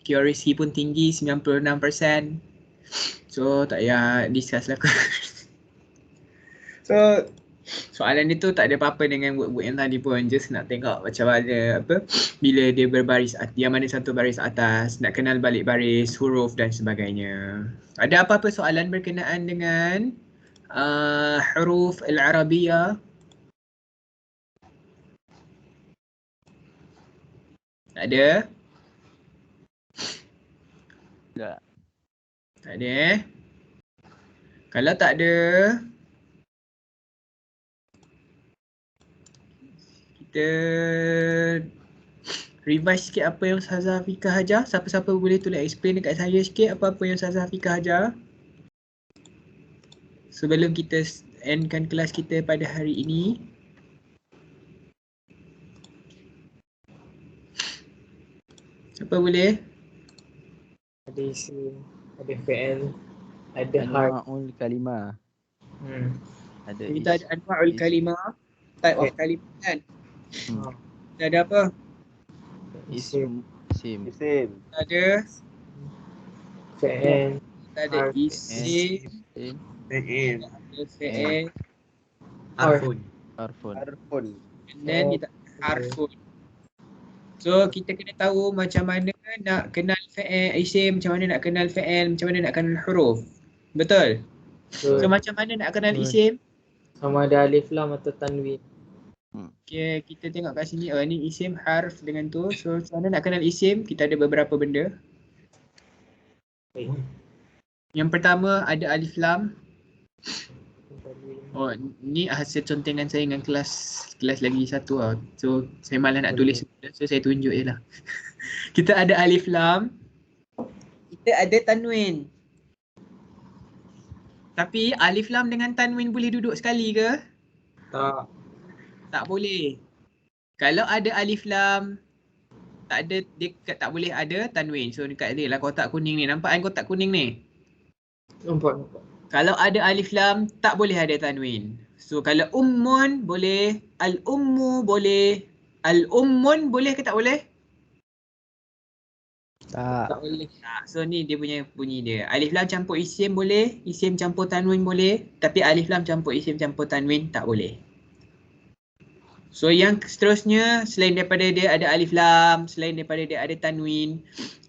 Accuracy pun tinggi 96%. So tak payah discuss lah. So soalan dia tu tak ada apa-apa dengan word-word yang tadi pun. Just nak tengok macam mana bila dia berbaris, yang mana satu baris atas, nak kenal balik baris, huruf dan sebagainya. Ada apa-apa soalan berkenaan dengan huruf al-Arabiyah? Tak ada? Tak. Tak ada Kalau tak ada, kita revise sikit apa yang Ustazah Afiqah ajar. Siapa-siapa boleh tolong explain dekat saya sikit apa-apa yang Ustazah Afiqah ajar sebelum kita endkan kelas kita pada hari ini. Siapa boleh? Ada isim, ada fi'il, ada harf. Anwa'ul kalimah. Ada Kita ada anwa'ul kalimah, type of kalimah kan. Kita ada apa? Isim. Isim. Kita ada fi'il, kita ada isim, Fi'il. ada fi'il, Harfun. Harfun. and then kita ada harfun. So kita kena tahu macam mana nak kenal fi'il, isim, macam mana nak kenal fi'il, macam mana nak kenal huruf. Betul? So macam mana nak kenal isim? Sama ada alif lam atau tanwin. Okay, kita tengok kat sini. Ni isim, harf dengan tu. So macam mana nak kenal isim? Kita ada beberapa benda. Yang pertama ada alif lam. Oh, ni hasil contengan saya dengan kelas lagi satu lah. So saya malas nak tulis semua, so saya tunjuk je lah. Kita ada alif lam. Kita ada tanwin. Tapi alif lam dengan tanwin boleh duduk sekali ke? Tak. Tak boleh. Kalau ada alif lam, tak ada, dia tak boleh ada tanwin. So dekat dia lah kotak kuning ni. Nampak kan kotak kuning ni? Nampak. Kalau ada alif lam, tak boleh ada tanwin. So kalau ummun boleh, al-ummu boleh, al-ummun boleh ke tak boleh? Tak. Tak boleh. So ni dia punya bunyi dia. Alif lam campur isim boleh, isim campur tanwin boleh, tapi alif lam campur isim campur tanwin tak boleh. So yang seterusnya, selain daripada dia ada alif lam, selain daripada dia ada tanwin,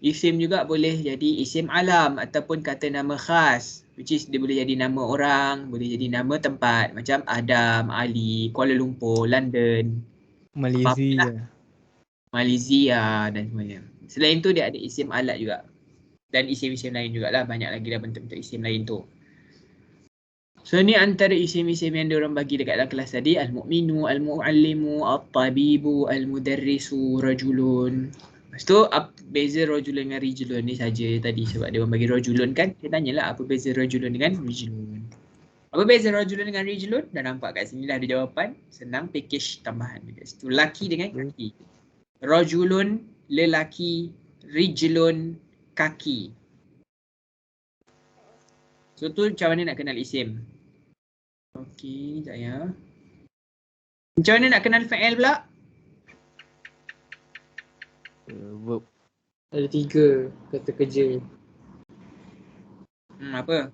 isim juga boleh jadi isim alam ataupun kata nama khas, which is dia boleh jadi nama orang, boleh jadi nama tempat macam Adam, Ali, Kuala Lumpur, London, Malaysia. Malaysia dan semuanya. Selain tu dia ada isim alat juga. Dan isim-isim lain jugalah, banyak lagi dah bentuk-bentuk isim lain tu. So ni antara isim-isim yang diorang bagi dekat dalam kelas tadi. Al-mu'minu, al-mu'allimu, al-tabibu, al-mudarrisu, rajulun. Lepas tu beza rajulun dengan rijlun ni saja tadi sebab dia orang bagi rajulun kan. Dia tanyalah apa beza rajulun dengan rijlun. Apa beza rajulun dengan rijlun? Dah nampak kat sini dah ada jawapan. Senang, package tambahan dekat situ. Laki dengan kaki. Rajulun, lelaki, rijlun, kaki. So tu macam mana nak kenal isim. Okey, sekejap ya. Macam mana nak kenal fa'il pula? Verb. Ada 3 kata kerja. Apa?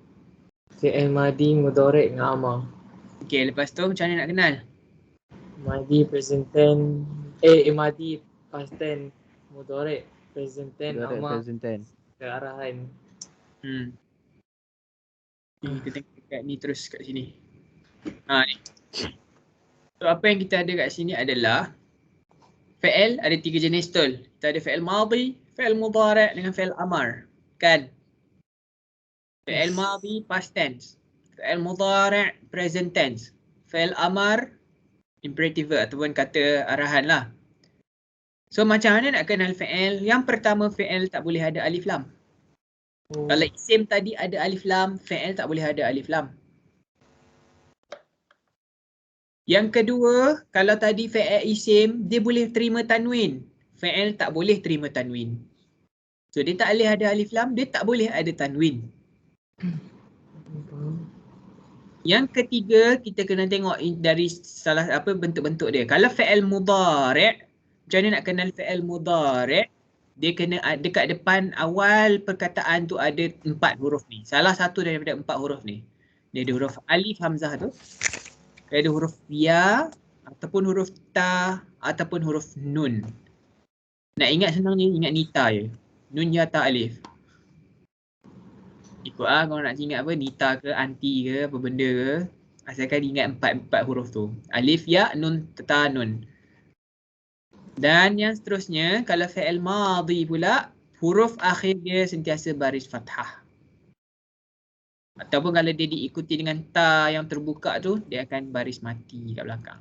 Fi'il madi, mudhari' dengan amar. Okey, lepas tu macam mana nak kenal? Madi, present tense. Madi, past tense. Mudhari', present tense, amar. Present tense. Kearahan. Kita tengok dekat ni terus kat sini. Ni. So apa yang kita ada kat sini adalah fi'il ada 3 jenis betul. Kita ada fi'il madhi, fi'il mudhari' dengan fi'il amar. Kan? Fi'il madhi past tense. Fi'il mudhari' present tense. Fi'il amar imperative ataupun kata arahan lah. So macam mana nak kenal fi'il? Yang pertama fi'il tak boleh ada alif lam. Kalau isim tadi ada alif lam, fi'il tak boleh ada alif lam. Yang kedua, kalau tadi fi'il isim, dia boleh terima tanwin. Fi'il tak boleh terima tanwin. So dia tak boleh ada alif lam, dia tak boleh ada tanwin. Yang ketiga, kita kena tengok dari salah apa bentuk-bentuk dia. Kalau fi'il mudhari', macam mana nak kenal fi'il mudhari'? Dia kena dekat depan awal perkataan tu ada 4 huruf ni. Salah satu daripada 4 huruf ni. Dia ada huruf alif hamzah tu. Dia ada huruf ya ataupun huruf ta ataupun huruf nun. Nak ingat senang je, ingat nita je. Nun ya ta alif. Ikut kalau nak ingat apa, nita ke, anti ke, apa benda ke. Asalkan ingat 4 huruf tu. Alif, ya, nun, ta, nun. Dan yang seterusnya, kalau fi'il madhi pula, huruf akhir dia sentiasa baris fathah. Ataupun kalau dia diikuti dengan ta yang terbuka tu, dia akan baris mati kat belakang.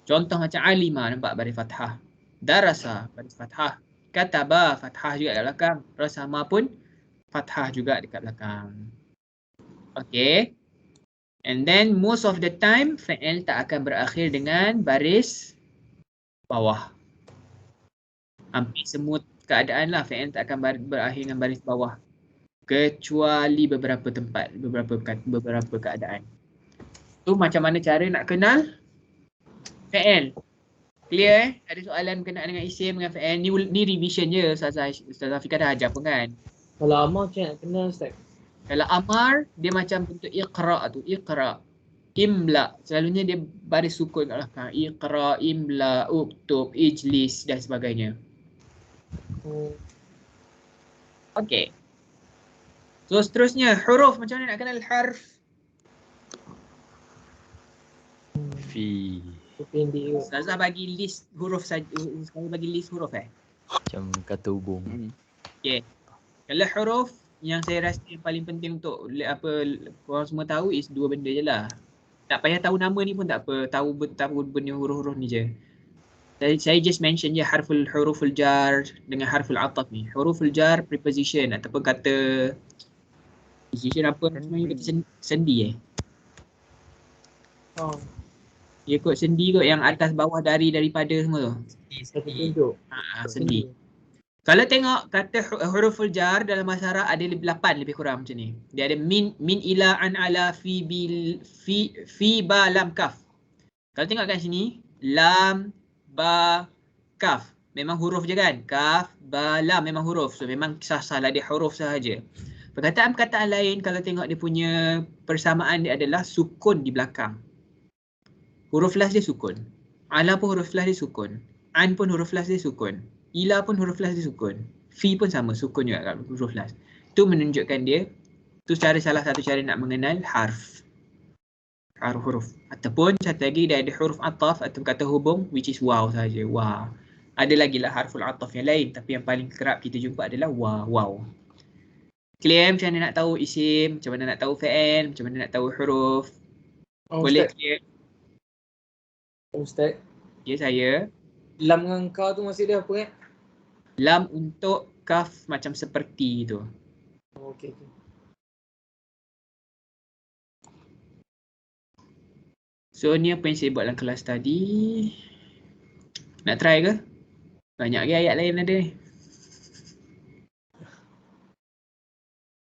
Contoh macam alima, nampak baris fathah. Darasa, baris fathah. Kataba, fathah juga kat belakang. Rasama pun fathah juga dekat belakang. Okay. And then most of the time, fi'il tak akan berakhir dengan baris bawah. Hampir semua keadaan lah fi'il tak akan berakhir dengan baris bawah. Kecuali beberapa tempat, beberapa keadaan. Tu macam mana cara nak kenal fi'il? Clear Ada soalan berkenaan dengan isim dengan fi'il? Ni revision je Ustaz Afiqah dah ajar pun kan? Kalau Amar macam nak kenal Ustaz? Kalau Amar, dia macam bentuk iqra' tu, iqra'. Imla, selalunya dia baris sukun kat belakang. Iqra', imla, uktub, ijlis dan sebagainya. Okay. So seterusnya, huruf. Macam mana nak kenal harf? Fi. Ustazah bagi list huruf saja. Saya bagi list huruf Macam kata hubung. Okay. Kalau huruf yang saya rasa yang paling penting untuk apa korang semua tahu is 2 benda je lah. Tak payah tahu nama ni pun tak apa. Tahu benda huruf-huruf ni je. Saya just mention je huruful jar dengan harful ataf ni. Huruful jar preposition ataupun kata preposition apa sebenarnya kata sendi Dia kot sendi kot yang atas bawah daripada semua tu. Sendi. Kalau tengok kata huruful jar dalam bahasa Arab ada 8 lebih kurang macam ni. Dia ada min, ila, an, ala, fi, bil, fi, ba, lam, kaf. Kalau tengok kat sini, lam, ba, kaf. Memang huruf je kan? Kaf, ba, lam memang huruf. So memang sah-sah lah dia huruf sahaja. Perkataan-perkataan lain kalau tengok dia punya persamaan dia adalah sukun di belakang. Huruf last dia sukun. Ala pun huruf last dia sukun. An pun huruf last dia sukun. Ila pun huruf last dia sukun. Fi pun sama, sukun juga kat huruf last. Itu menunjukkan dia, tu salah satu cara nak mengenal harf. Huruf. Ataupun satu lagi dia ada huruf ataf atau kata hubung which is waw saja. Waw. Ada lagi lah harful ataf yang lain tapi yang paling kerap kita jumpa adalah waw. Clear macam mana nak tahu isim, macam mana nak tahu fi'il, macam mana nak tahu huruf. Boleh Ustaz. Clear? Ustaz. Ya saya. Lam dengan ka tu maksud dia apa Lam untuk kaf macam seperti tu. Okey. So ni apa yang saya buat dalam kelas tadi. Nak try ke? Banyak ke ayat lain ada ni.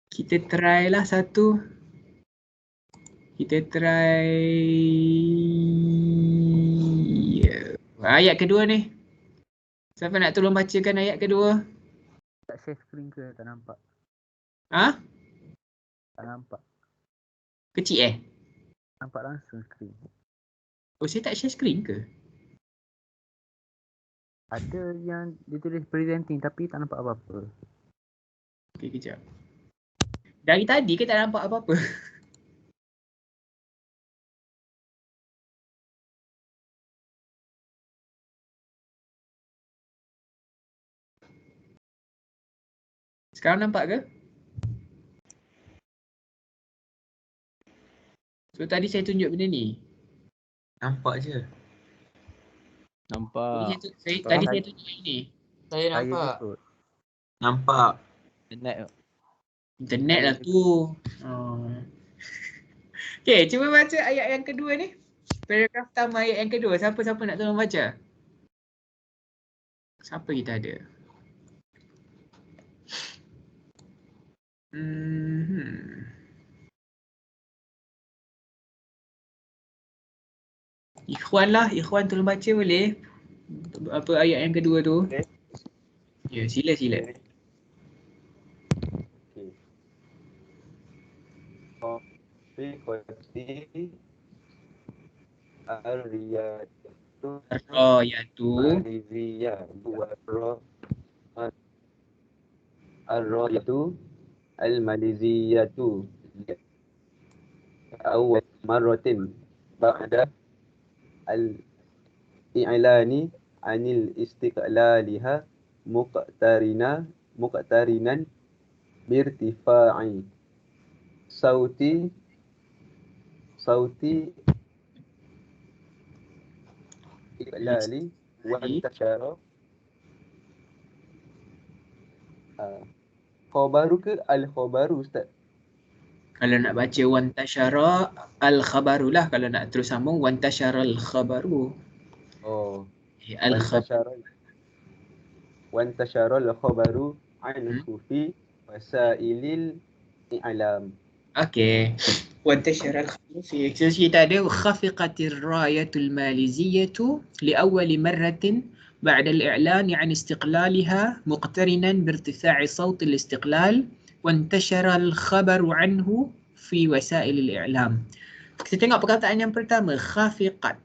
Kita try lah satu. Kita try ayat kedua ni. Siapa nak tolong bacakan ayat kedua? Tak share screen ke? Tak nampak. Ha? Tak nampak. Kecil Nampak langsung screen. Oh, saya tak share screen ke? Ada yang dia tulis presenting tapi tak nampak apa-apa. Okey, kejap. Dari tadi ke tak nampak apa-apa? Sekarang nampak ke? So tadi saya tunjuk benda ni. Nampak je. Nampak. Tadi saya tunjuk ini. Saya nampak. Nampak. Internet lah tu. Okay, cuba baca ayat yang kedua ni. Paragraf pertama ayat yang kedua. Siapa-siapa nak tolong baca? Siapa kita ada? Ikhwan lah, Ikhwan tolong baca boleh? Apa ayat yang kedua tu? Ya, sila. Fiqati Ar-Riyatu Ar-Rayatu Ar-Rayatu Al-Maliziyatu awal marratin ba'da al-i'lani anil istiqlaliha muqtarinan birtifa'i sauti iqlali wa intashara khabaru ke al-khabaru Ustaz? Kalau nak baca wantashara al-khabaru lah. Kalau nak terus sambung wantashara al-khabaru. Oh. Al-khabaru. Wantashara al-khabaru anhu fi wasailil i'lam. Okey. Wantashara al-khabaru fi. So kita ada khafiqatir rayatul maliziyatu li awwali marratin بعد الإعلان عن استقلالها مقترنا بارتفاع صوت الاستقلال وانتشر الخبر عنه في وسائل الإعلام. Kita tengok perkataan yang pertama, khafiqat.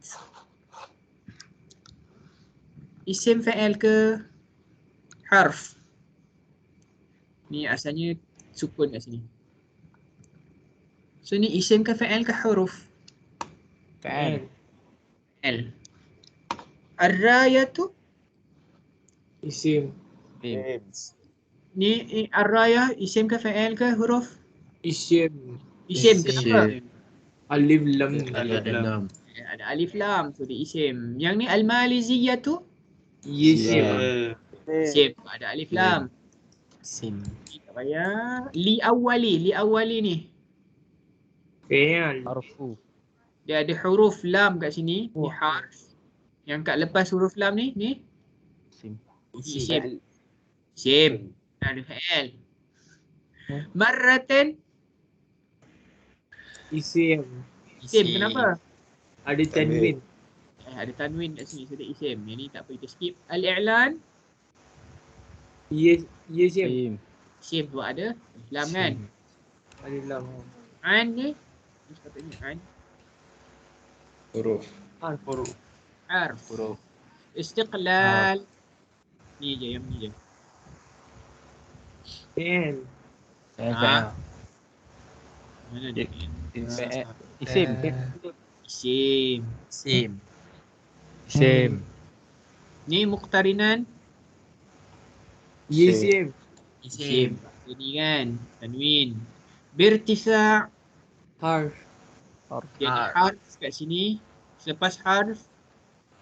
Isim fa'il ke harf? Ni asalnya sukun kat sini. So ni isim ke fa'il ke huruf? Fa'il. Ar-rayatu Isim. Ni ar-rayah isim ke fa'il ke huruf? Isim. Isim. Kenapa? Alif lam. Ada alif lam, so dia isim. Yang ni al-maliziyatu? Isim. Isim. Ada alif lam. Isim. Tak payah. Li awali ni. Fi'il. Harfu. Dia ada huruf lam kat sini. Ni harf. Yang kat lepas huruf lam ni Isim. Isim. Ada fa'il. Marratin. Isim. Isim. Kenapa? Ada tanwin. Ada tanwin kat sini, so dia isim. Yang ni tak apa, kita skip. Al-i'lan. Isim. Isim tu ada lam kan? Alif lam. An ni. Sepatutnya an. Huruf. Harf. Istiqlal. Ni je, yang ni je. Fi'il. Mana dia? Isim. Isim. Ni muqtarinan. Isim. Ini kan, tanwin. Birtifa'. Harf. Jadi harf kat sini. Selepas harf.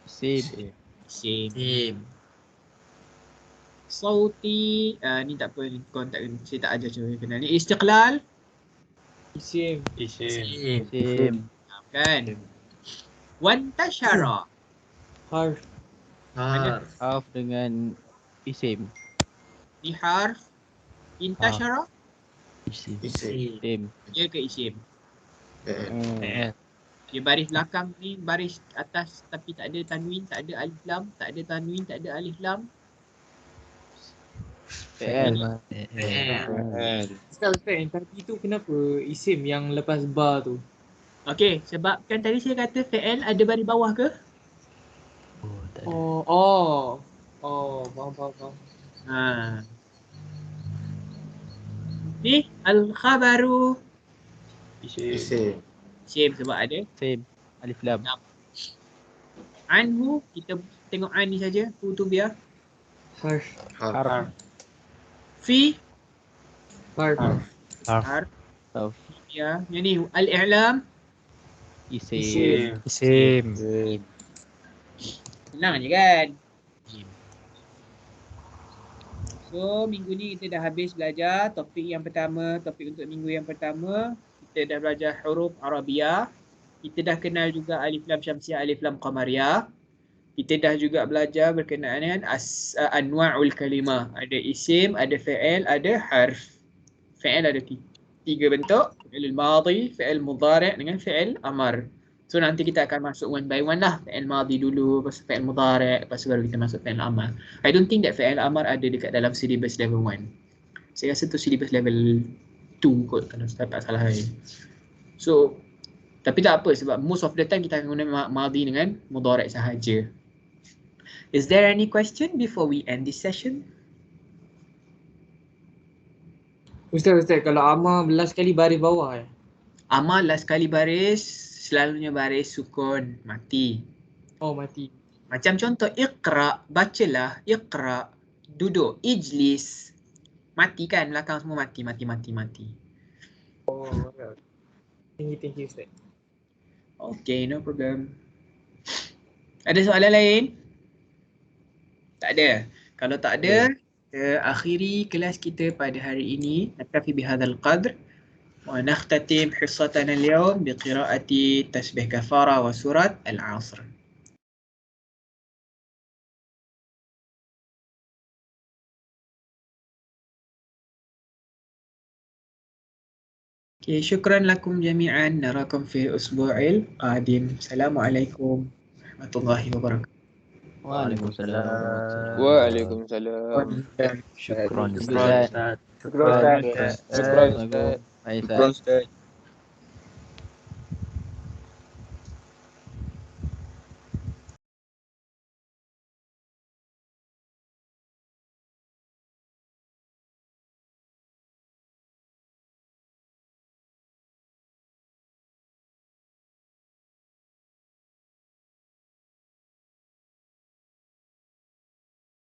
Isim. Sauti. Ni tak apa, kontak saya tak ajar cara kenal ni. Istiqlal. Isim. Kan? Wantashara. Harf. Harf dengan isim. Ni harf. Intashara. Isim. Dia ke isim? Dia baris belakang ni, baris atas tapi tak ada tanwin, tak ada alif lam, tak ada tanwin, tak ada alif lam. Ustaz, yang tadi tu kenapa isim yang lepas ba tu? Okey, sebab kan tadi saya kata fi'il ada baris bawah ke? Faham. Ni al-khabaru. Isim. Isim sebab ada Isim. Alif lam. Anhu, kita tengok an ni saja. Tu biar. Harf. Fi. Harf. Ya, yang ni al-i'lam. Isim. Senang je kan? So, minggu ni kita dah habis belajar topik yang pertama, topik untuk minggu yang pertama. Kita dah belajar huruf Arabiyah. Kita dah kenal juga alif lam syamsiah, alif lam qamariyah. Kita dah juga belajar berkenaan dengan anwa'ul kalimah. Ada isim, ada fi'il, ada harf. Fi'il ada tiga bentuk. Fi'il madhi, fi'il mudhari' dengan fi'il amar. So nanti kita akan masuk one by one lah. Fi'il madhi dulu, lepas fi'il mudhari', lepas baru kita masuk fi'il amar. I don't think that fi'il amar ada dekat dalam syllabus level 1. Saya rasa tu syllabus level 2 kot kalau saya tak salah. So tapi tak apa sebab most of the time kita akan guna madhi dengan mudhari' sahaja. Is there any question before we end this session? Ustaz, kalau amar last kali baris bawah Amar last kali baris, selalunya baris sukun, mati. Oh, mati. Macam contoh, iqra, bacalah, iqra, duduk, ijlis. Mati kan, belakang semua mati. Oh, okay. Thank you Ustaz. Okay, no problem. Ada soalan lain? Tak ada. Kalau tak ada, kita akhiri kelas kita pada hari ini. Naktafi bihadzal qadr. Wa nakhtatim hissatana al-yawm biqira'ati tasbih kafara wa surat al-'asr. Okay, syukran lakum jami'an. Narakum fi usbu'il qadim. Assalamualaikum warahmatullahi wabarakatuh. Waalaikumsalam. Waalaikumsalam. Syukran. Syukran Ustaz. Baik, Ustaz.